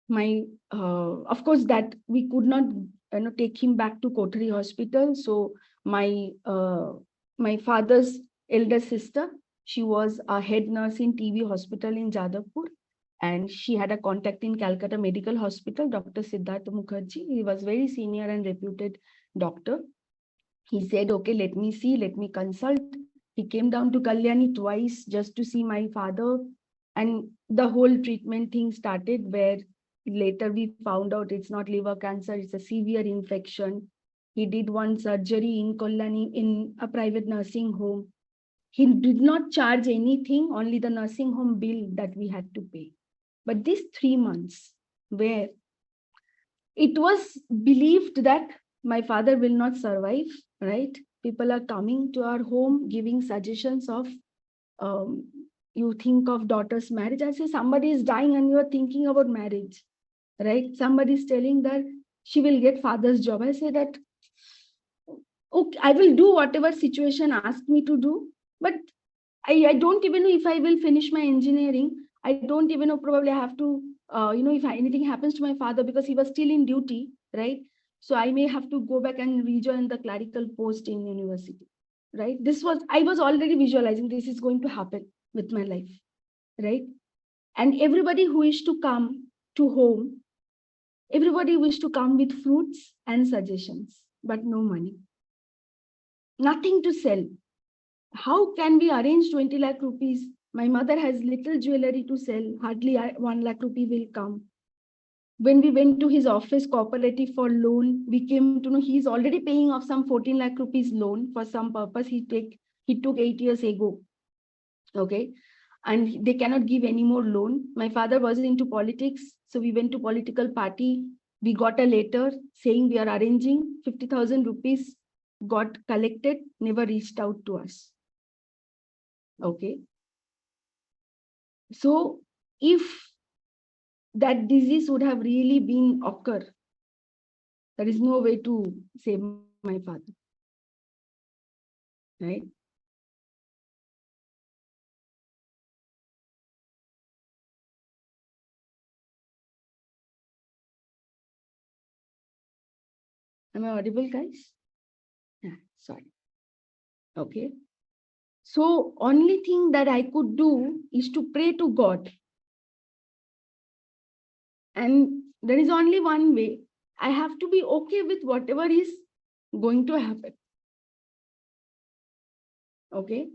Of course, that we could not take him back to Kothari hospital. So my father's elder sister, she was a head nurse in TB hospital in Jadavpur, and she had a contact in Calcutta Medical Hospital, Dr. Siddharth Mukherjee. He was very senior and reputed doctor. He said, okay, let me see, let me consult. He came down to Kalyani twice just to see my father, and the whole treatment thing started, where later we found out it's not liver cancer, it's a severe infection. He did one surgery in Kalyani in a private nursing home. He did not charge anything, only the nursing home bill that we had to pay. But these 3 months, where it was believed that my father will not survive, right? People are coming to our home giving suggestions of, you think of daughter's marriage. I say, somebody is dying and you are thinking about marriage, right? Somebody is telling that she will get father's job. I say that, okay, I will do whatever situation asked me to do, but I don't even know if I will finish my engineering. I don't even know, probably I have to, if anything happens to my father, because he was still in duty, right? So I may have to go back and rejoin the clerical post in university, right? I was already visualizing this is going to happen with my life, right? And everybody who wished to come to home, everybody wished to come with fruits and suggestions, but no money, nothing to sell. How can we arrange 20 lakh rupees? My mother has little jewelry to sell. Hardly 1 lakh rupee will come. When we went to his office cooperative for loan, we came to know he's already paying off some 14 lakh rupees loan for some purpose he took 8 years ago. Okay. And they cannot give any more loan. My father was into politics. So we went to political party. We got a letter saying we are arranging 50,000 rupees, got collected, never reached out to us. Okay. So if that disease would have really been occur, there is no way to save my father, right? Am I audible, guys? Yeah, sorry. Okay. So only thing that I could do is to pray to God. And there is only one way. I have to be okay with whatever is going to happen. Okay.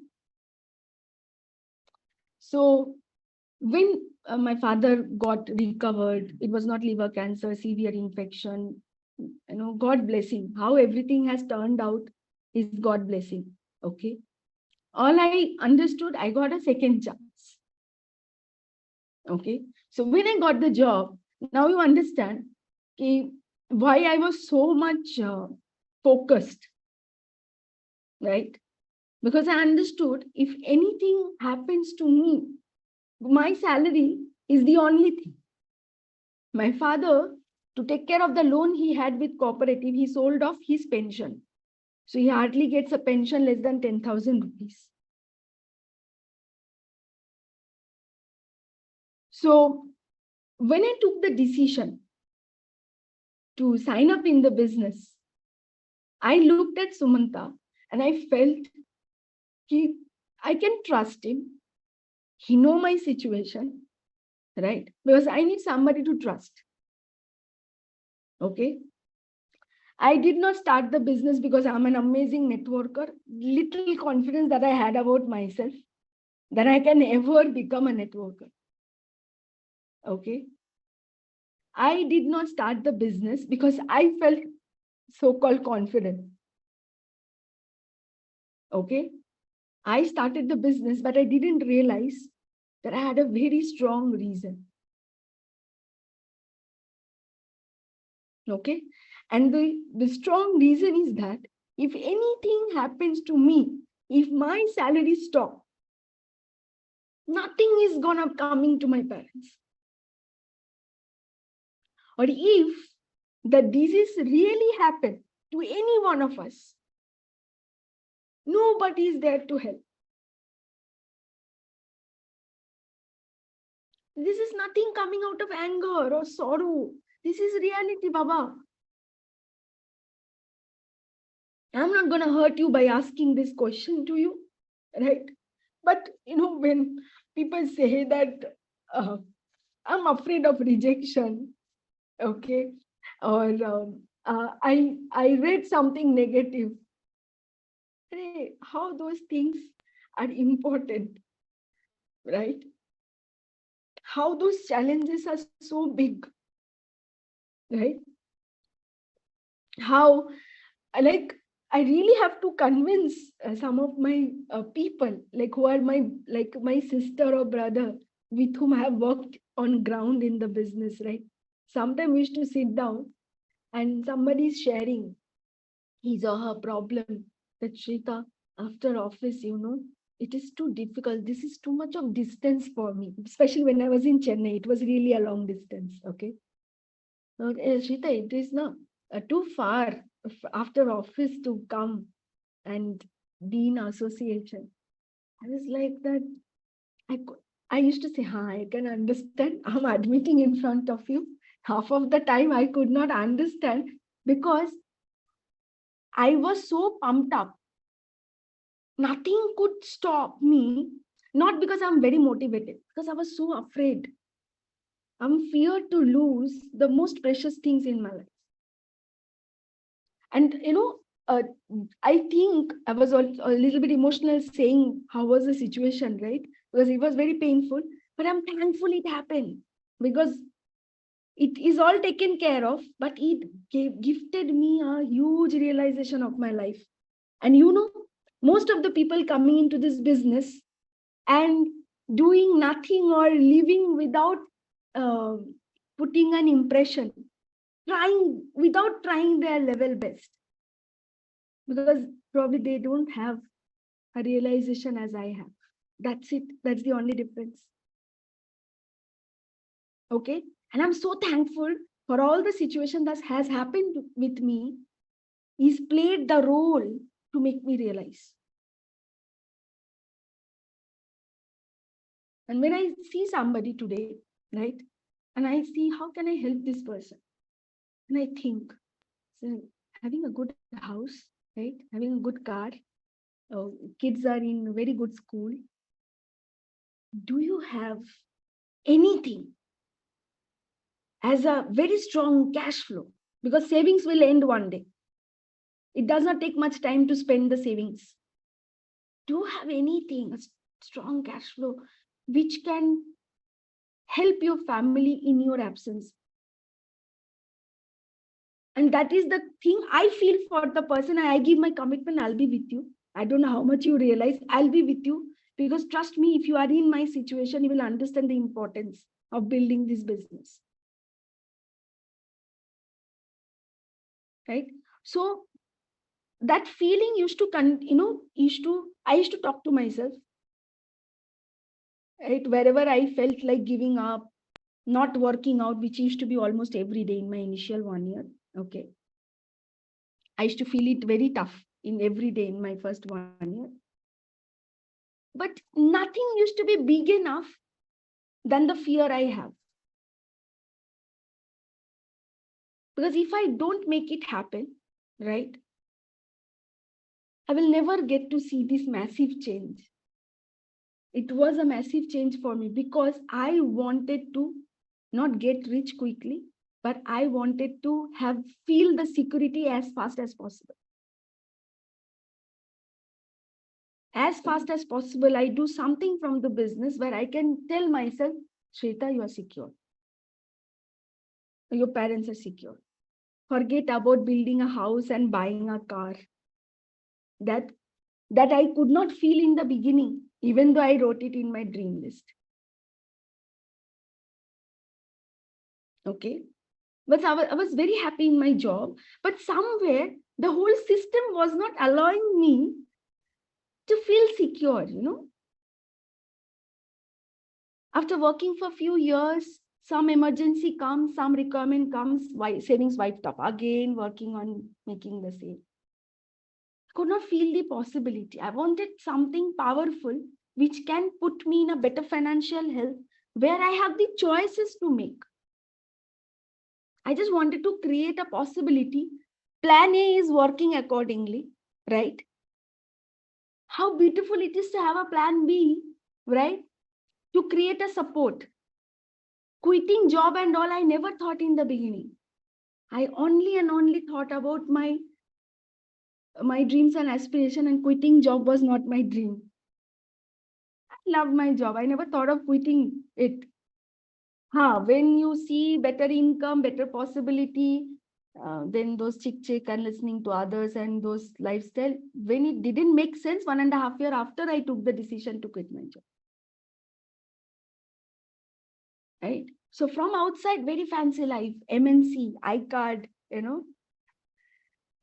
So when my father got recovered, it was not liver cancer, severe infection, God blessing. How everything has turned out is God blessing. Okay. All I understood, I got a second chance. Okay. So when I got the job, now you understand why I was so much focused, right? because I understood if anything happens to me, my salary is the only thing. My father, to take care of the loan he had with cooperative, he sold off his pension. So he hardly gets a pension less than 10,000 rupees. So when I took the decision to sign up in the business, I looked at Sumanta and I felt I can trust him. He knows my situation, right? Because I need somebody to trust. Okay. I did not start the business because I'm an amazing networker. Little confidence that I had about myself, that I can ever become a networker. Okay. I did not start the business because I felt so-called confident. Okay. I started the business, but I didn't realize that I had a very strong reason. Okay. And the strong reason is that if anything happens to me, if my salary stops, nothing is gonna coming to my parents. Or if the disease really happened to any one of us, nobody is there to help. This is nothing coming out of anger or sorrow. This is reality, Baba. I'm not going to hurt you by asking this question to you, right? But, when people say that I'm afraid of rejection, okay, or I read something negative, hey, how those things are important, right? How those challenges are so big, right? How, like, I really have to convince some of my people, like who are my sister or brother with whom I have worked on ground in the business, right? Sometimes we used to sit down and somebody is sharing his or her problem that Shrita, after office, it is too difficult. This is too much of distance for me, especially when I was in Chennai. It was really a long distance. Okay. Shrita, it is not too far after office to come and be in association. I was like that. I used to say, I can understand. I'm admitting in front of you. Half of the time I could not understand because I was so pumped up. Nothing could stop me. Not because I'm very motivated, because I was so afraid. I'm feared to lose the most precious things in my life. And I think I was a little bit emotional saying how was the situation, right? Because it was very painful, but I'm thankful it happened because it is all taken care of, but it gifted me a huge realization of my life. And most of the people coming into this business and doing nothing or living without uh, putting an impression, without trying their level best, because probably they don't have a realization as I have. That's it. That's the only difference. Okay. And I'm so thankful for all the situation that has happened with me. He's played the role to make me realize. And when I see somebody today, right, and I see how can I help this person, and I think, so having a good house, right, having a good car, kids are in a very good school. Do you have anything as a very strong cash flow? Because savings will end one day. It does not take much time to spend the savings. Do you have anything, a strong cash flow, which can help your family in your absence? And that is the thing I feel for the person. I give my commitment, I'll be with you. I don't know how much you realize, I'll be with you. Because trust me, if you are in my situation, you will understand the importance of building this business. Right? So that feeling used to I used to talk to myself, right? Wherever I felt like giving up, not working out, which used to be almost every day in my initial 1 year. Okay. I used to feel it very tough in every day in my first 1 year. But nothing used to be big enough than the fear I have. Because if I don't make it happen, right, I will never get to see this massive change. It was a massive change for me because I wanted to not get rich quickly, but I wanted to feel the security as fast as possible. As fast as possible, I do something from the business where I can tell myself, Shweta, you are secure. Your parents are secure. Forget about building a house and buying a car. That I could not feel in the beginning, even though I wrote it in my dream list. Okay. But I was very happy in my job. But somewhere, the whole system was not allowing me to feel secure, After working for a few years, some emergency comes, some requirement comes, savings wiped up. Again, working on making the same. I could not feel the possibility. I wanted something powerful which can put me in a better financial health where I have the choices to make. I just wanted to create a possibility. Plan A is working accordingly, right? How beautiful it is to have a plan B, right? To create a support. Quitting job and all, I never thought in the beginning. I only thought about my dreams and aspiration, and quitting job was not my dream. I love my job. I never thought of quitting it. When you see better income, better possibility, then those chick and listening to others and those lifestyle, when it didn't make sense, 1.5 years after I took the decision to quit my job. Right? So from outside, very fancy life, MNC, iCard,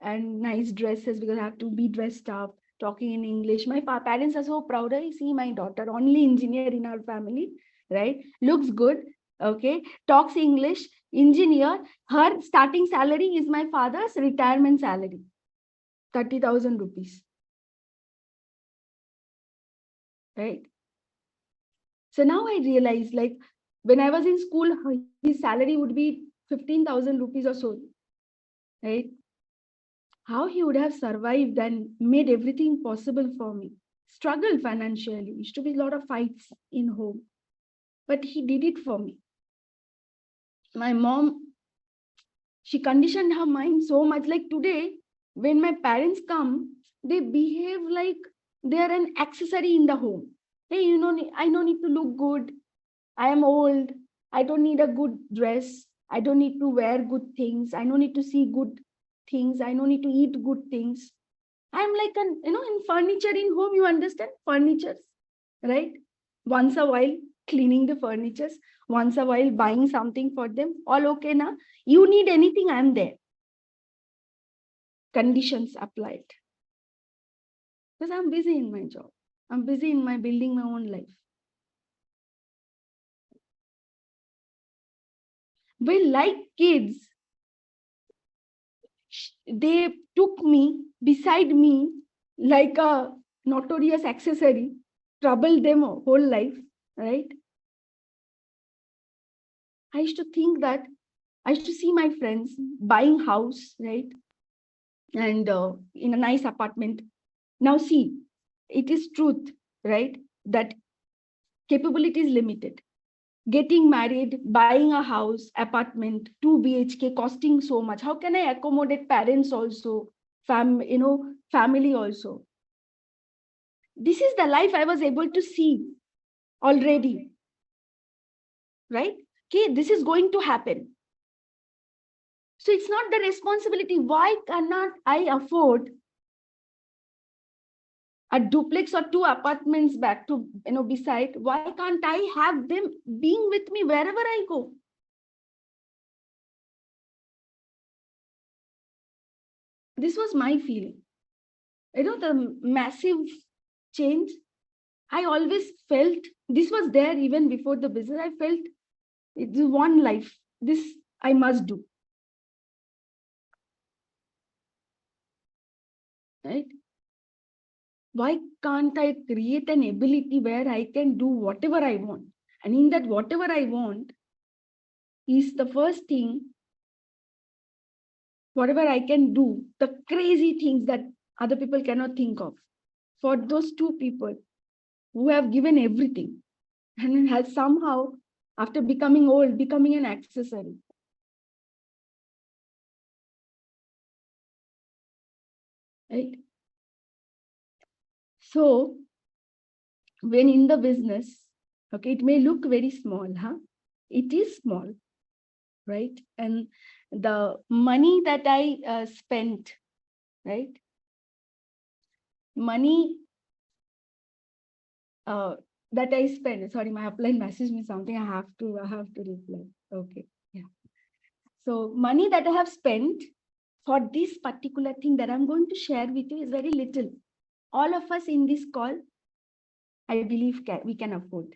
and nice dresses because I have to be dressed up, talking in English. My parents are so proud. I see my daughter, only engineer in our family, right? Looks good, okay? Talks English, engineer. Her starting salary is my father's retirement salary, 30,000 rupees, right? So now I realize, like, when I was in school, his salary would be 15,000 rupees or so, right? How he would have survived and made everything possible for me. Struggled financially. Used to be a lot of fights in home. But he did it for me. My mom, she conditioned her mind so much. Like today, when my parents come, they behave like they're an accessory in the home. Hey, I don't need to look good. I am old. I don't need a good dress. I don't need to wear good things. I don't need to see good things. I don't need to eat good things. I'm like in furniture in home, you understand? Furnitures, right? Once a while, cleaning the furnitures. Once a while, buying something for them. All okay now? You need anything, I'm there. Conditions applied. Because I'm busy in my job. I'm busy in my building my own life. Well, like kids, they took me beside me like a notorious accessory, troubled them whole life, right? I used to think that I used to see my friends buying house, right? And in a nice apartment. Now see, it is truth, right? That capability is limited. Getting married, buying a house, apartment, 2 BHK costing so much. How can I accommodate parents also, family also? This is the life I was able to see already, right? Okay, this is going to happen. So it's not the responsibility. Why cannot I afford a duplex or 2 apartments back to, beside? Why can't I have them being with me wherever I go? This was my feeling. The massive change. I always felt this was there even before the business. I felt it's one life. This I must do. Right? Why can't I create an ability where I can do whatever I want? And in that whatever I want is the first thing, whatever I can do, the crazy things that other people cannot think of. For those two people who have given everything and has somehow, after becoming old, becoming an accessory. Right? So, when in the business, okay, it may look very small, huh? It is small, right? And the money that I spent, right? Money that I spent. Sorry, my upline messaged me something. I have to reply. Okay, yeah. So money that I have spent for this particular thing that I'm going to share with you is very little. All of us in this call, I believe we can afford.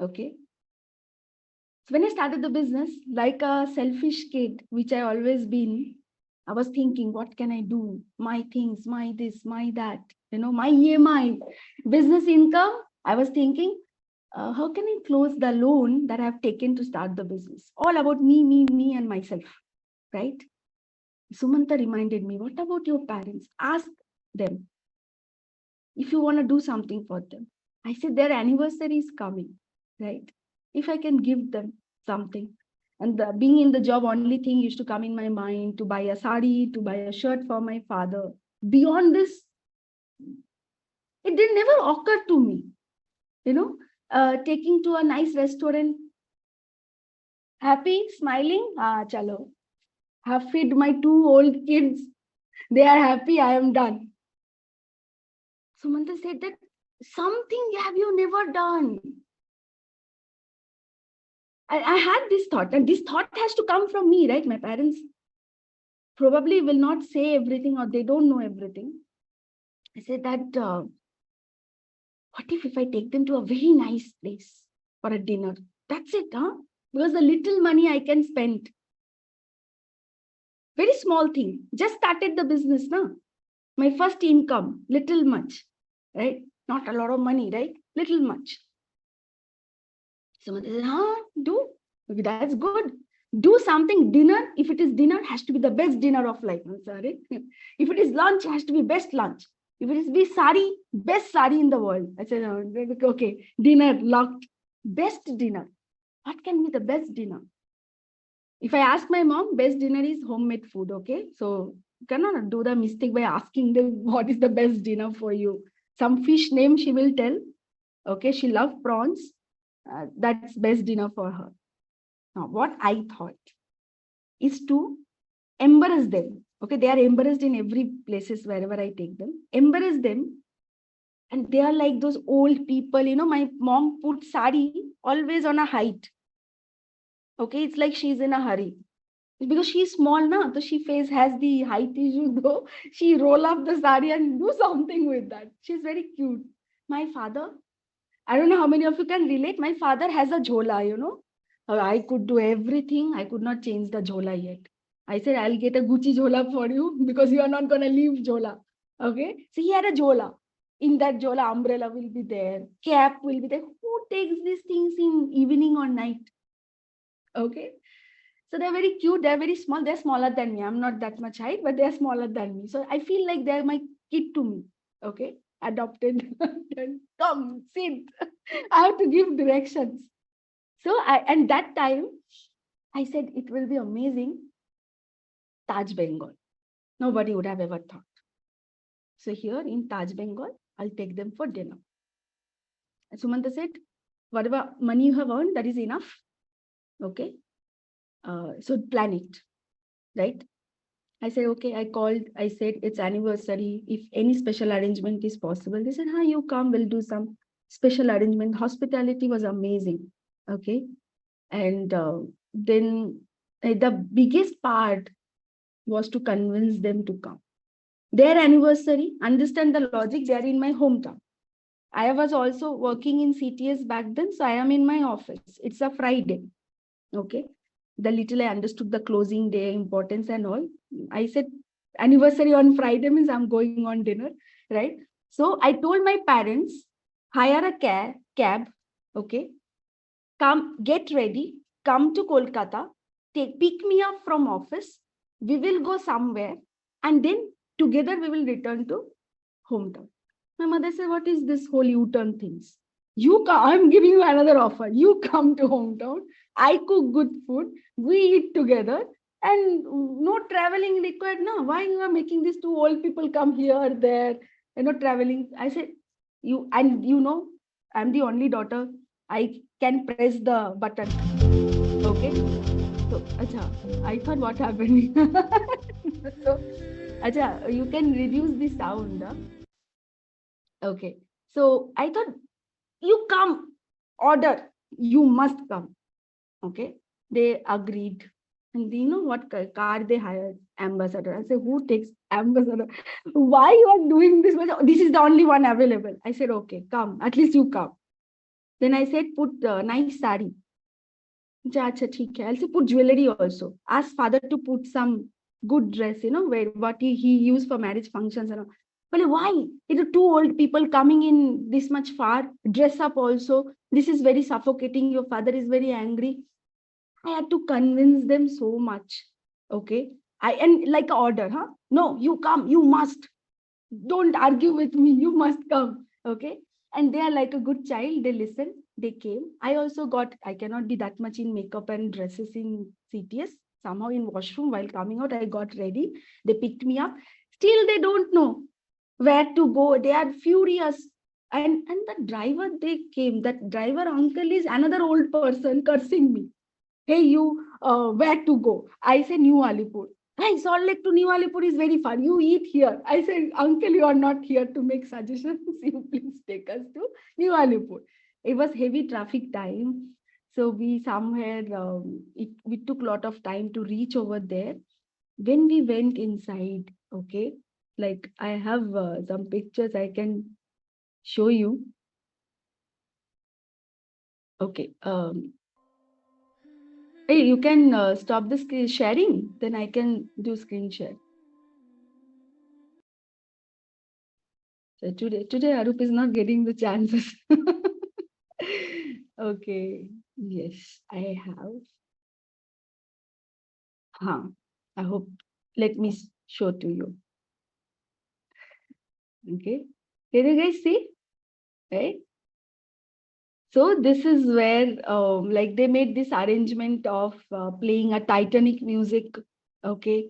Okay. So when I started the business, like a selfish kid, which I always been, I was thinking, what can I do? My things, my this, my that, my EMI, business income. I was thinking, how can I close the loan that I've taken to start the business? All about me, and myself, right? Sumanta reminded me, what about your parents? Ask them if you want to do something for them. I said, their anniversary is coming, right? If I can give them something. And being in the job, only thing used to come in my mind to buy a sari, to buy a shirt for my father. Beyond this, it did never occur to me, taking to a nice restaurant, happy, smiling, chalo. Have fed my 2 old kids. They are happy, I am done. Sumanta said that something have you never done. I had this thought, and this thought has to come from me, right? My parents probably will not say everything, or they don't know everything. I said that, what if I take them to a very nice place for a dinner? That's it, huh? Because the little money I can spend. Very small thing. Just started the business, no? My first income, little much, right? Not a lot of money, right? Little much. Someone said, do. That's good. Do something. Dinner, if it is dinner, has to be the best dinner of life. I'm sorry. If it is lunch, has to be best lunch. If it is be sari, best sari in the world. I said, okay, dinner locked. Best dinner. What can be the best dinner? If I ask my mom, best dinner is homemade food. Okay, so you cannot do the mistake by asking them what is the best dinner for you. Some fish name she will tell. Okay, she loves prawns. That's best dinner for her. Now, what I thought is to embarrass them. Okay, they are embarrassed in every places wherever I take them. Embarrass them, and they are like those old people. My mom put sari always on a height. Okay, it's like she's in a hurry. Because she's small now, so she has the height issue though. She roll up the sari and do something with that. She's very cute. My father, I don't know how many of you can relate. My father has a jhola, I could do everything. I could not change the jhola yet. I said, I'll get a Gucci jhola for you because you are not going to leave jhola. Okay. So he had a jhola. In that jhola, umbrella will be there. Cap will be there. Who takes these things in evening or night? Okay. So they're very cute. They're very small. They're smaller than me. I'm not that much height, but they're smaller than me. So I feel like they're my kid to me. Okay. Adopted. Come, sit. I have to give directions. So and that time, I said it will be amazing. Taj Bengal. Nobody would have ever thought. So here in Taj Bengal, I'll take them for dinner. And Sumanta said, whatever money you have earned, that is enough. Okay. So plan it, right? I said, okay, I called, I said, it's anniversary. If any special arrangement is possible, they said, you come, we'll do some special arrangement. Hospitality was amazing. Okay. And then the biggest part was to convince them to come. their anniversary, understand the logic, they are in my hometown. I was also working in CTS back then, so I am in my office. It's a Friday. Okay. The little I understood the closing day importance and all. I said, anniversary on Friday means I'm going on dinner, right? So I told my parents, hire a cab, okay, come, get ready, come to Kolkata, pick me up from office, we will go somewhere, and then together we will return to hometown. My mother said, what is this whole U-turn things? You come, I'm giving you another offer. You come to hometown, I cook good food, we eat together, and no traveling required. No, why you are making these two old people come here, there, traveling? I said, I'm the only daughter. I can press the button. Okay. So, acha, I thought what happened. So, acha, you can reduce the sound. Huh? Okay. So I thought, you come, order, you must come. Okay. They agreed. And you know what car they hired? Ambassador. I said, who takes ambassador? Why you are doing this? This is the only one available. I said, okay, come. At least you come. Then I said, put nice sari. I'll say put jewelry also. Ask father to put some good dress, where what he used for marriage functions and all. But why? It are two old people coming in this much far, dress up also. This is very suffocating. Your father is very angry. I had to convince them so much. Okay. And like order, huh? No, you come, you must. Don't argue with me, you must come. Okay. And they are like a good child, they listen, they came. I also got, I cannot be that much in makeup and dresses in CTS. Somehow in washroom while coming out, I got ready. They picked me up. Still, they don't know where to go. They are furious. And the driver, they came. That driver uncle is another old person cursing me. Hey, you, where to go? I say New Alipur. Hey, Salt Lake to New Alipur is very far. You eat here. I said, uncle, you are not here to make suggestions. You please take us to New Alipur. It was heavy traffic time. So we somewhere, we took a lot of time to reach over there. When we went inside, okay, like I have some pictures I can show you. Okay. Hey, you can stop the screen sharing, then I can do screen share. So today Arup is not getting the chances. Okay, yes, I have. I hope, let me show to you. Okay, can you guys see? Right? So this is where like they made this arrangement of playing a Titanic music. Okay.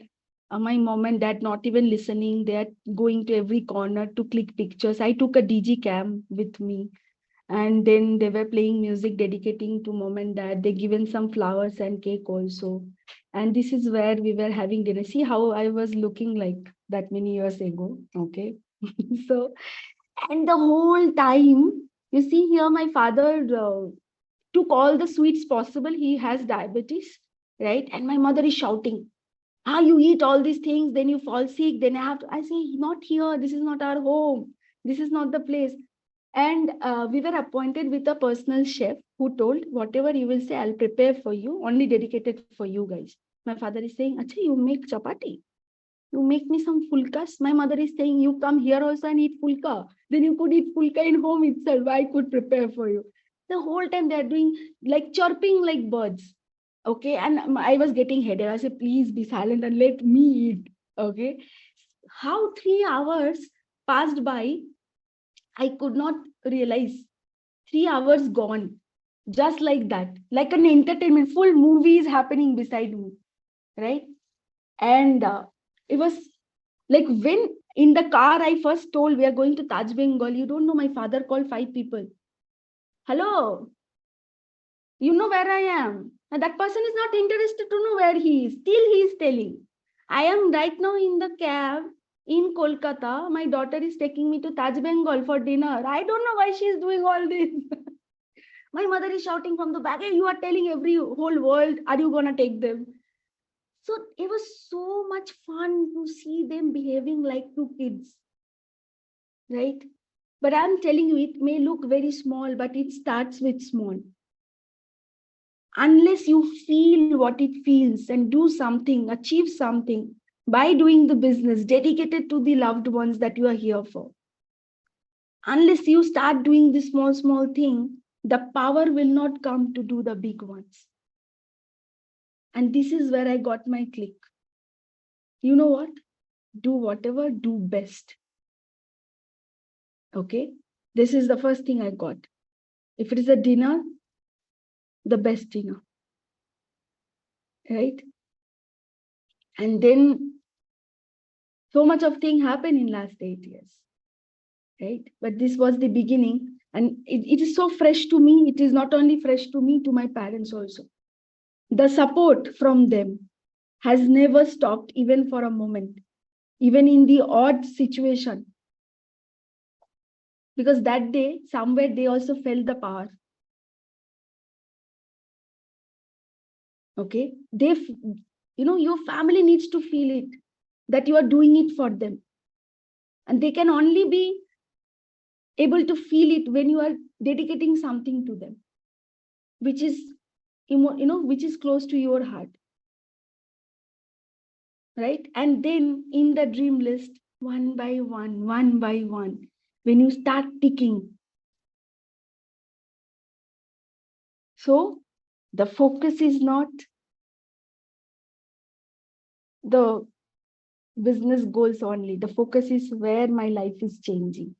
My mom and dad not even listening. They are going to every corner to click pictures. I took a DG cam with me. And then they were playing music dedicating to mom and dad. They given some flowers and cake also. And this is where we were having dinner. See how I was looking like that many years ago. Okay. So, and the whole time, you see here, my father took all the sweets possible. He has diabetes, right? And my mother is shouting, you eat all these things, then you fall sick, then I have to. I say, not here. This is not our home. This is not the place. And we were appointed with a personal chef who told, whatever you will say, I'll prepare for you, only dedicated for you guys. My father is saying, Acha, you make chapati. You make me some fulkas. My mother is saying, you come here also and eat fulka. Then you could eat fulka in home itself. I could prepare for you. The whole time they are doing like chirping like birds. Okay. And I was getting headache. I said, please be silent and let me eat. Okay. How 3 hours passed by, I could not realize. 3 hours gone. Just like that. Like an entertainment. Full movie is happening beside me. Right. And it was like when in the car, I first told we are going to Taj Bengal. You don't know, my father called 5 people. Hello, you know where I am. Now, that person is not interested to know where he is. Still he is telling. I am right now in the cab in Kolkata. My daughter is taking me to Taj Bengal for dinner. I don't know why she is doing all this. My mother is shouting from the back, hey, you are telling every whole world, are you going to take them? So it was so much fun to see them behaving like two kids, right? But I'm telling you, it may look very small, but it starts with small. Unless you feel what it feels and do something, achieve something by doing the business dedicated to the loved ones that you are here for. Unless you start doing the small thing, the power will not come to do the big ones. And this is where I got my click. You know what? Do whatever, do best. Okay? This is the first thing I got. If it is a dinner, the best dinner. Right? And then so much of thing happened in last 8 years. Right? But this was the beginning. And it is so fresh to me. It is not only fresh to me, to my parents also. The support from them has never stopped, even for a moment, even in the odd situation. Because that day, somewhere they also felt the power. Okay? Your family needs to feel it, that you are doing it for them. And they can only be able to feel it when you are dedicating something to them, which is, which is close to your heart. Right? And then in the dream list, one by one, when you start ticking. So the focus is not the business goals only. The focus is where my life is changing.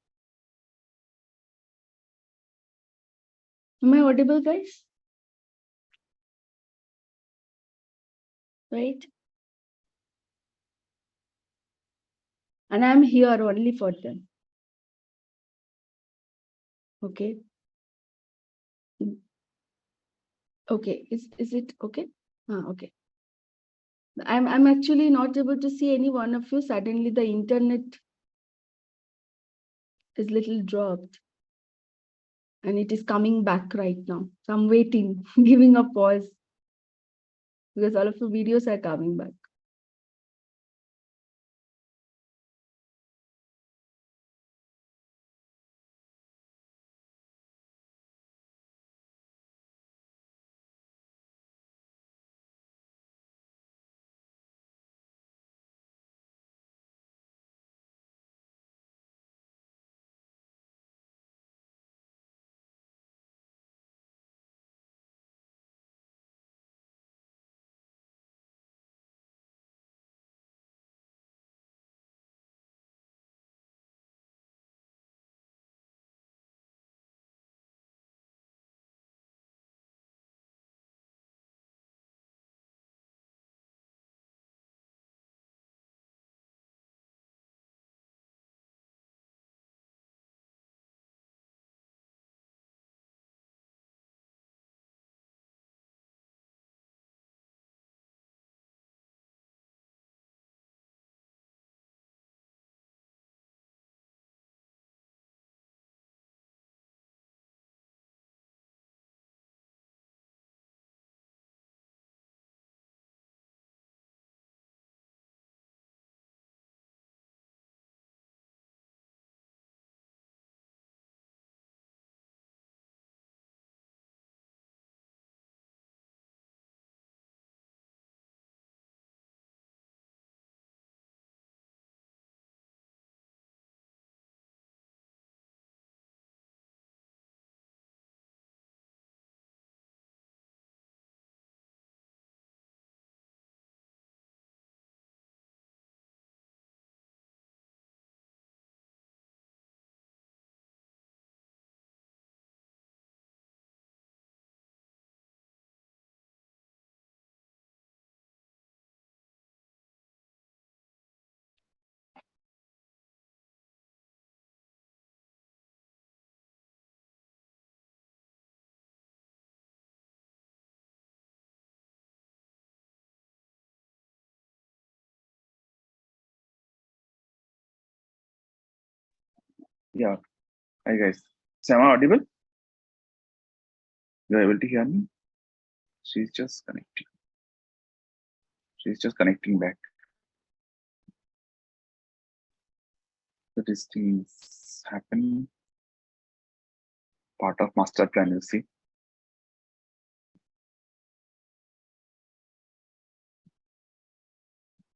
Am I audible, guys? Right? And I'm here only for them. Okay. Okay. Is it okay? Okay. I'm actually not able to see any one of you. Suddenly the internet is little dropped. And it is coming back right now. So I'm waiting, giving a pause. Because all of the videos are coming back. Yeah. Hi guys. So am I audible? You're able to hear me? She's just connecting. She's just connecting back. So these things happen. Part of master plan, you see.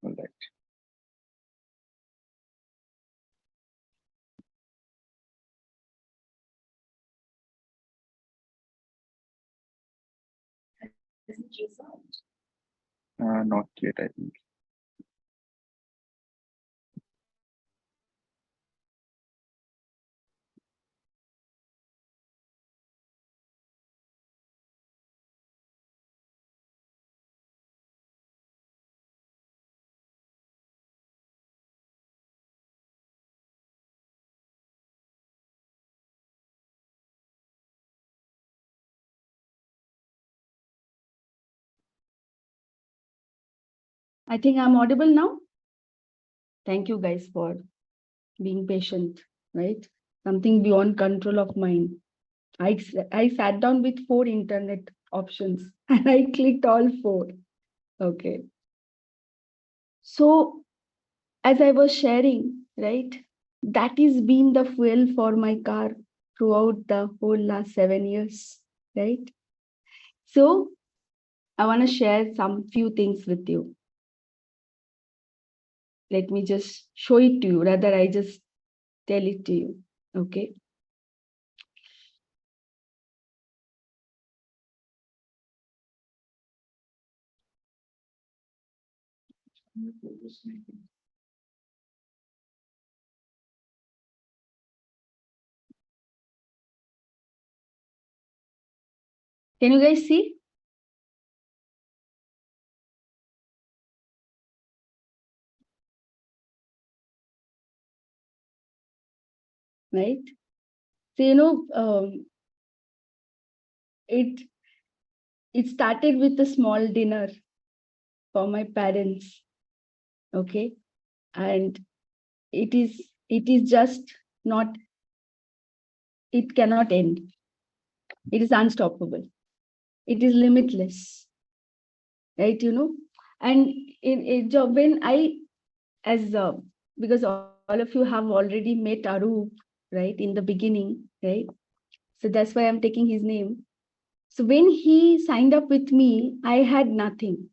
All right. Not yet, I think. I think I'm audible now. Thank you guys for being patient, right? Something beyond control of mine. I sat down with 4 internet options and I clicked all 4. Okay. So as I was sharing, right, that is been the fuel for my car throughout the whole last 7 years, right? So I want to share some few things with you. Let me just show it to you. Rather, I just tell it to you. Okay. Can you guys see? Right? So, it started with a small dinner for my parents. Okay. And it is just not, it cannot end. It is unstoppable. It is limitless. Right? And in job when I, as because all of you have already met Arup, right, in the beginning, right? So that's why I'm taking his name. So when he signed up with me, I had nothing.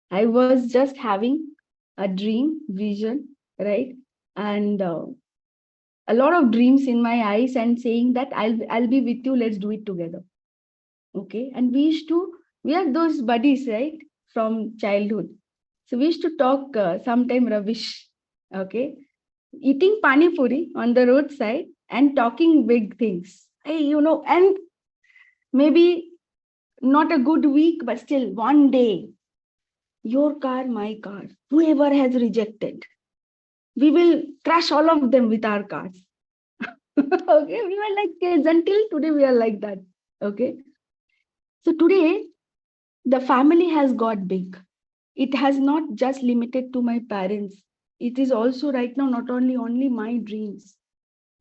I was just having a dream, vision, right? And a lot of dreams in my eyes and saying that I'll be with you, let's do it together. Okay. And we are those buddies, right? From childhood. So we used to talk sometime rubbish. Okay. Eating pani puri on the roadside and talking big things. And maybe not a good week, but still one day, your car, my car, whoever has rejected, we will crush all of them with our cars. Okay, we were like kids until today, we are like that. Okay. So today, the family has got big. It has not just limited to my parents. It is also right now not only my dreams,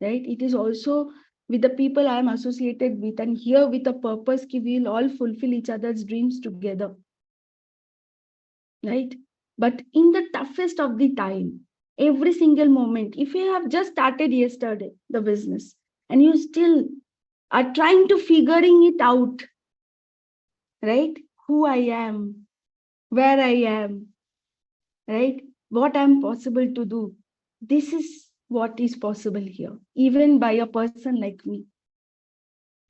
right? It is also with the people I am associated with, and here with a purpose ki we'll all fulfill each other's dreams together, right? But in the toughest of the time, every single moment, if you have just started yesterday the business and you still are trying to figuring it out, right? Who I am, where I am, right? What I'm possible to do. This is what is possible here, even by a person like me.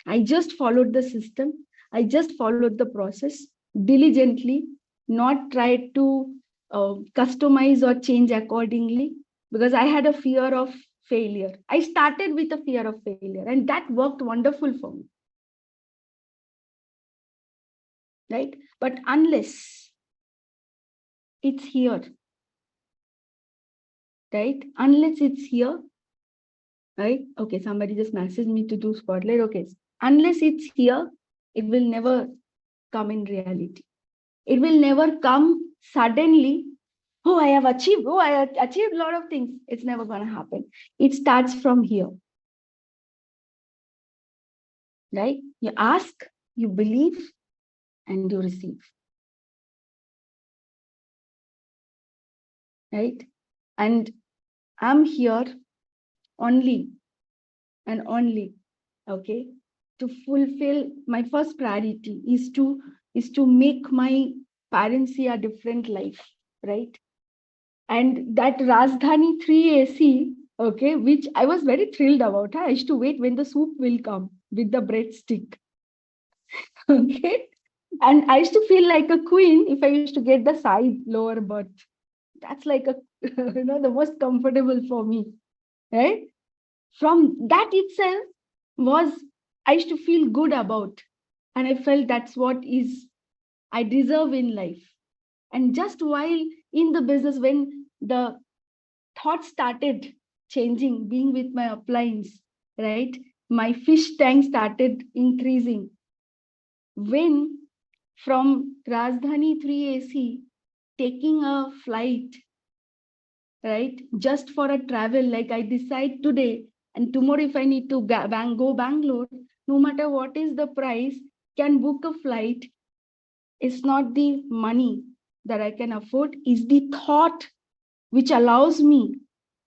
I just followed the system. I just followed the process diligently, not tried to customize or change accordingly, because I had a fear of failure. I started with a fear of failure, and that worked wonderful for me. Right? But unless it's here, right? Unless it's here, right? Okay, somebody just messaged me to do spotlight. Okay, unless it's here, it will never come in reality. It will never come suddenly. Oh, I have achieved. Oh, I have achieved a lot of things. It's never going to happen. It starts from here. Right? You ask, you believe, and you receive. right? And I'm here only and only, okay, to fulfill my first priority is to make my parents see a different life, right? And that Rajdhani 3 AC, okay, which I was very thrilled about. I used to wait when the soup will come with the breadstick. Okay. And I used to feel like a queen if I used to get the side lower berth. That's like a the most comfortable for me. Right? From that itself was I used to feel good about. And I felt that's what is I deserve in life. And just while in the business, when the thoughts started changing, being with my appliance, right? My fish tank started increasing. When from Rajdhani 3 AC, taking a flight, right? Just for a travel, like I decide today and tomorrow, if I need to go Bangalore, no matter what is the price, can book a flight. It's not the money that I can afford, is the thought which allows me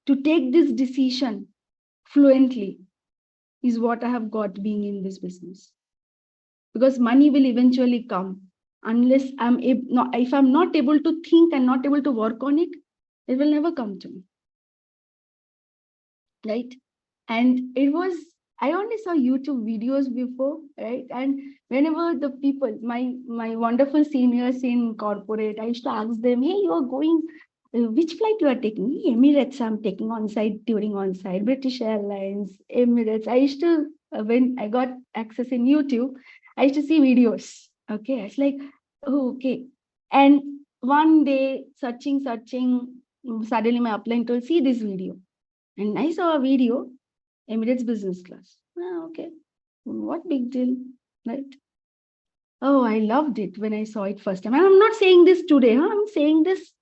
to take this decision fluently, is what I have got being in this business. Because money will eventually come unless if I'm not able to think and not able to work on it, it will never come to me, right? And it was, I only saw YouTube videos before, right? And whenever the people, my wonderful seniors in corporate, I used to ask them, hey, you are going, which flight you are taking? Emirates, I'm taking on-site, during on-site, British Airlines, Emirates. I used to, when I got access in YouTube, I used to see videos. Okay, it's like, oh, okay. And one day, searching, suddenly my upline told, see this video. And I saw a video, Emirates business class. Ah, okay, what big deal, right? Oh, I loved it when I saw it first time. And I'm not saying this today, huh? I'm saying this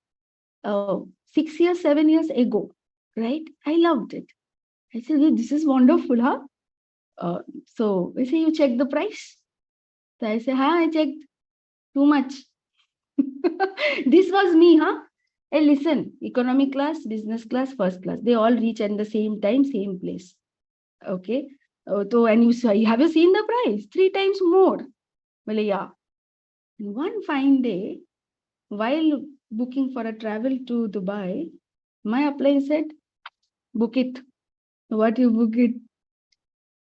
6 years, 7 years ago, right? I loved it. I said, this is wonderful, huh? So I say, you check the price. So I say, I checked too much. This was me, huh? Hey, listen, economy class, business class, first class, they all reach at the same time, same place. Okay. So, and you say, have you seen the price? 3 times more. Well, yeah. And one fine day, while booking for a travel to Dubai, my upline said, book it. What you book it?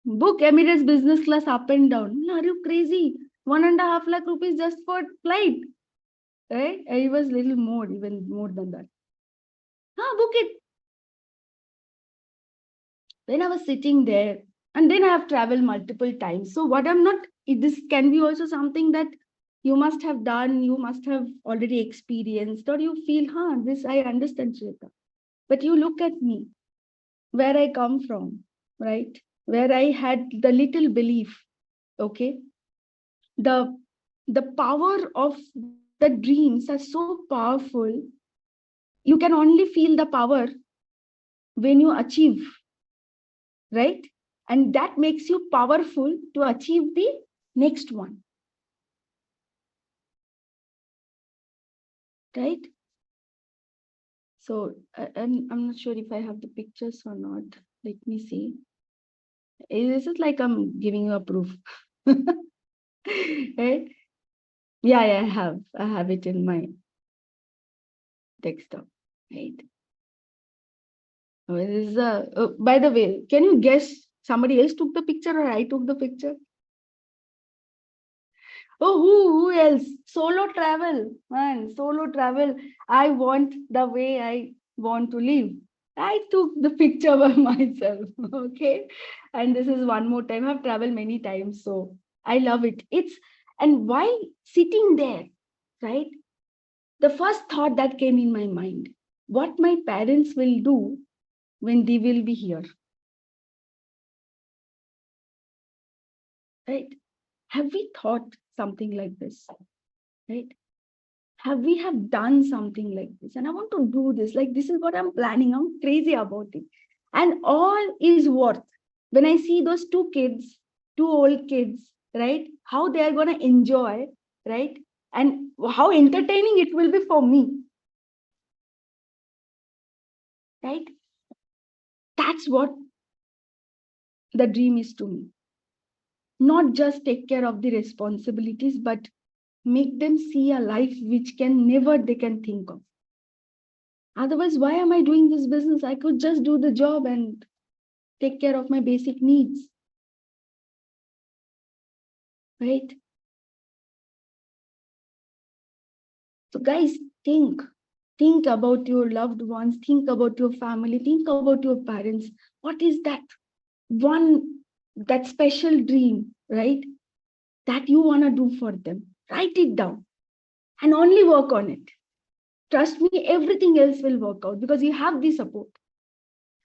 Book Emirates business class up and down. Are you crazy? 1.5 lakh rupees just for flight. Right? It was little more, even more than that. Book it. When I was sitting there, and then I have traveled multiple times. So what I'm not, this can be also something that you must have done, you must have already experienced, or you feel, this I understand, Shrita. But you look at me, where I come from, right? Where I had the little belief, okay? The power of the dreams are so powerful. You can only feel the power when you achieve, right? And that makes you powerful to achieve the next one, right? So I'm not sure if I have the pictures or not. Let me see. This is like I'm giving you a proof. Right? Yeah, I have it in my desktop, right? This is by the way, can you guess somebody else took the picture or I took the picture? Oh, who else? Solo travel, man, solo travel. I want the way I want to live. I took the picture by myself, okay? And this is one more time. I've traveled many times, so I love it. And while sitting there, right, the first thought that came in my mind, what my parents will do when they will be here, right? Have we thought something like this, right? Have we have done something like this? And I want to do this. Like, this is what I'm planning. I'm crazy about it. And all is worth when I see those two old kids, right? How they are going to enjoy, right? And how entertaining it will be for me. right? That's what the dream is to me. Not just take care of the responsibilities, but make them see a life which can never they can think of. Otherwise, why am I doing this business? I could just do the job and take care of my basic needs, right? So guys, think about your loved ones, think about your family, think about your parents. What is that that special dream, right? That you want to do for them. Write it down and only work on it. Trust me, everything else will work out because you have the support.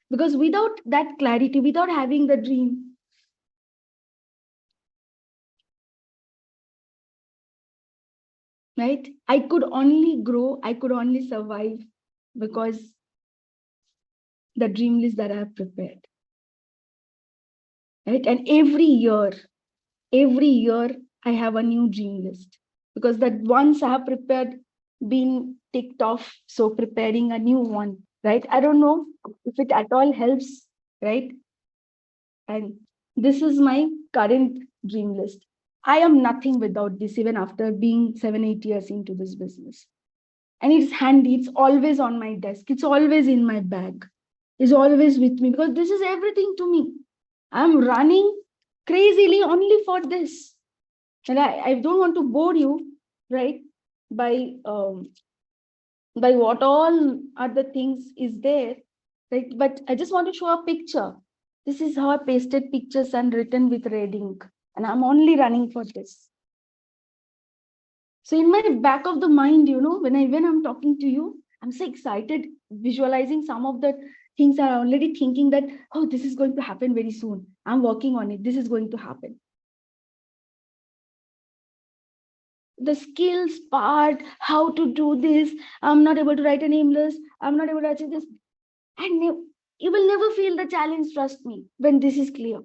Because without that clarity, without having the dream, right? I could only grow, I could only survive because the dream list that I have prepared. Right? And every year, I have a new dream list because that once I have prepared, been ticked off. So preparing a new one, right? I don't know if it at all helps, right? And this is my current dream list. I am nothing without this, even after being 7-8 years into this business. And it's handy, it's always on my desk, it's always in my bag, it's always with me because this is everything to me. I'm running crazily only for this. And I don't want to bore you, right, by what all other things is there, right? But I just want to show a picture. This is how I pasted pictures and written with red ink. And I'm only running for this. So in my back of the mind, when I'm talking to you, I'm so excited, visualizing some of the things are already thinking that, oh, this is going to happen very soon. I'm working on it. This is going to happen. The skills part, how to do this. I'm not able to write a name list. I'm not able to achieve this. And you will never feel the challenge, trust me, when this is clear.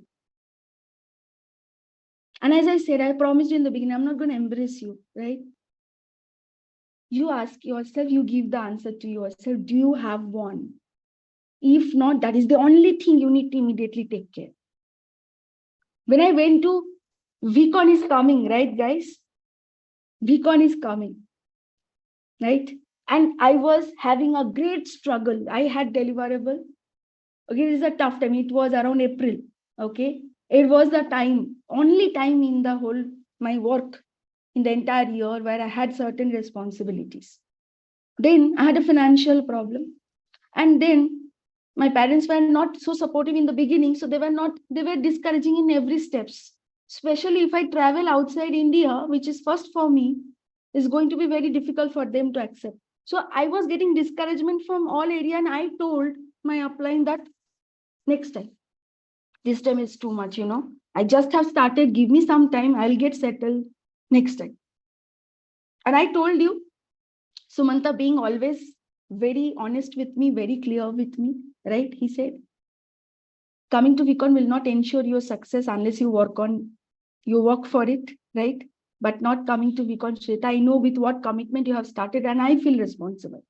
And as I said, I promised you in the beginning, I'm not going to embrace you, right? You ask yourself, you give the answer to yourself. Do you have one? If not, that is the only thing you need to immediately take care. When I went to VCon is coming, right, guys? VCon is coming, right? And I was having a great struggle. I had deliverable. Okay, it is a tough time. It was around April. Okay, it was the time, only time in the whole my work in the entire year where I had certain responsibilities. Then I had a financial problem, and then my parents were not so supportive in the beginning, so they were discouraging in every steps. Especially if I travel outside India, which is first for me, is going to be very difficult for them to accept. So I was getting discouragement from all area, and I told my upline that next time, this time is too much, I just have started, give me some time, I'll get settled next time. And I told you, Sumanta being always very honest with me, very clear with me, right? He said, coming to VCon will not ensure your success unless you work for it, right? But not coming to VCon, Shweta, I know with what commitment you have started and I feel responsible.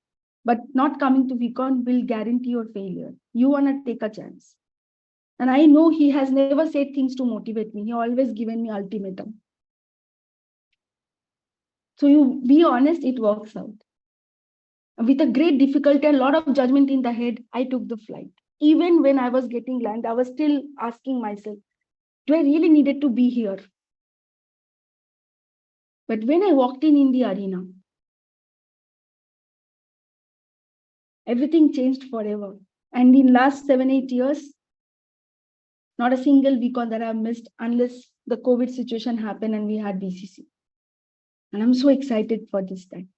But not coming to VCon will guarantee your failure. You want to take a chance. And I know he has never said things to motivate me. He always given me ultimatum. So you be honest, it works out. With a great difficulty and a lot of judgment in the head, I took the flight. Even when I was getting land, I was still asking myself, do I really needed to be here? But when I walked in the arena, everything changed forever. And in last 7-8 years, not a single VCon that I've missed unless the COVID situation happened and we had BCC. And I'm so excited for this time.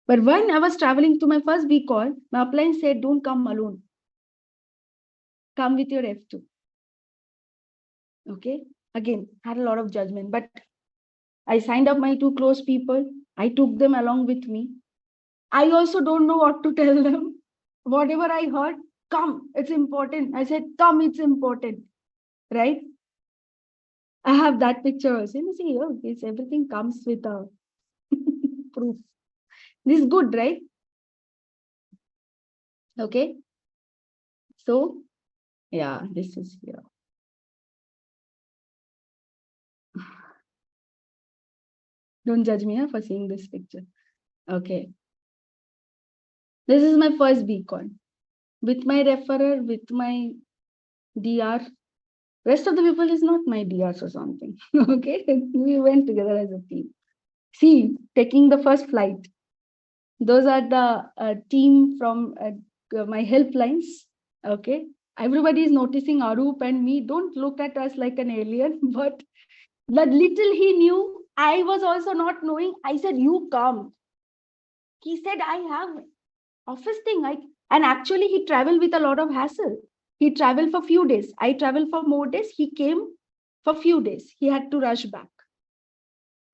But when I was traveling to my first VCon, my upline said, don't come alone. Come with your F2. Okay. Again, had a lot of judgment, but I signed up my 2 close people. I took them along with me. I also don't know what to tell them. Whatever I heard, come, it's important. I said, come, it's important. Right? I have that picture also. You see, oh, this everything comes with a proof. This is good, right? Okay. So, yeah, this is here. Don't judge me for seeing this picture. Okay. This is my first beacon. With my referrer, with my DR. Rest of the people is not my DRs or something. Okay. We went together as a team. See, taking the first flight. Those are the team from my helplines. Okay. Everybody is noticing Arup and me. Don't look at us like an alien, but the little he knew, I was also not knowing. I said, you come. He said, I have office thing. And actually he traveled with a lot of hassle. He traveled for few days. I traveled for more days. He came for few days. He had to rush back.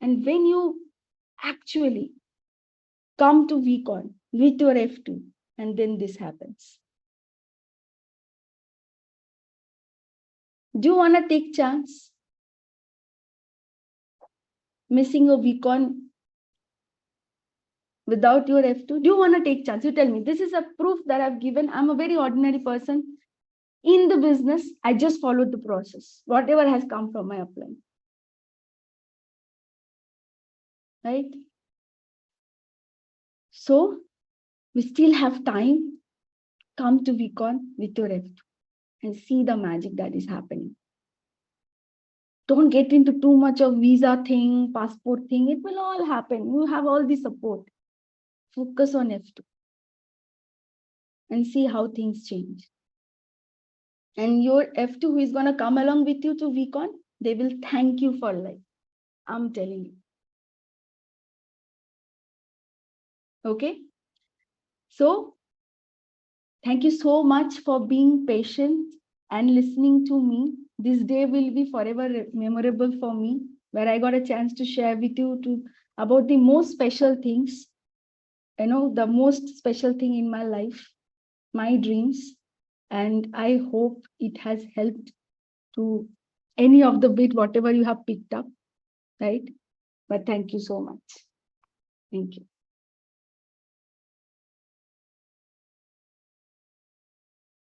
And when you actually come to VCon with your F2, and then this happens. Do you want to take chance? Missing a VCon without your F2? Do you want to take chance? You tell me. This is a proof that I've given. I'm a very ordinary person. In the business, I just followed the process. Whatever has come from my upline. Right? So, we still have time. Come to VCon with your F2 and see the magic that is happening. Don't get into too much of visa thing, passport thing. It will all happen. You have all the support. Focus on F2 and see how things change. And your F2 who is going to come along with you to VCon, they will thank you for life. I'm telling you. Okay? So, thank you so much for being patient and listening to me. This day will be forever memorable for me, where I got a chance to share with you about the most special things, the most special thing in my life, my dreams. And I hope it has helped to any of the bit, whatever you have picked up, right? But thank you so much. Thank you.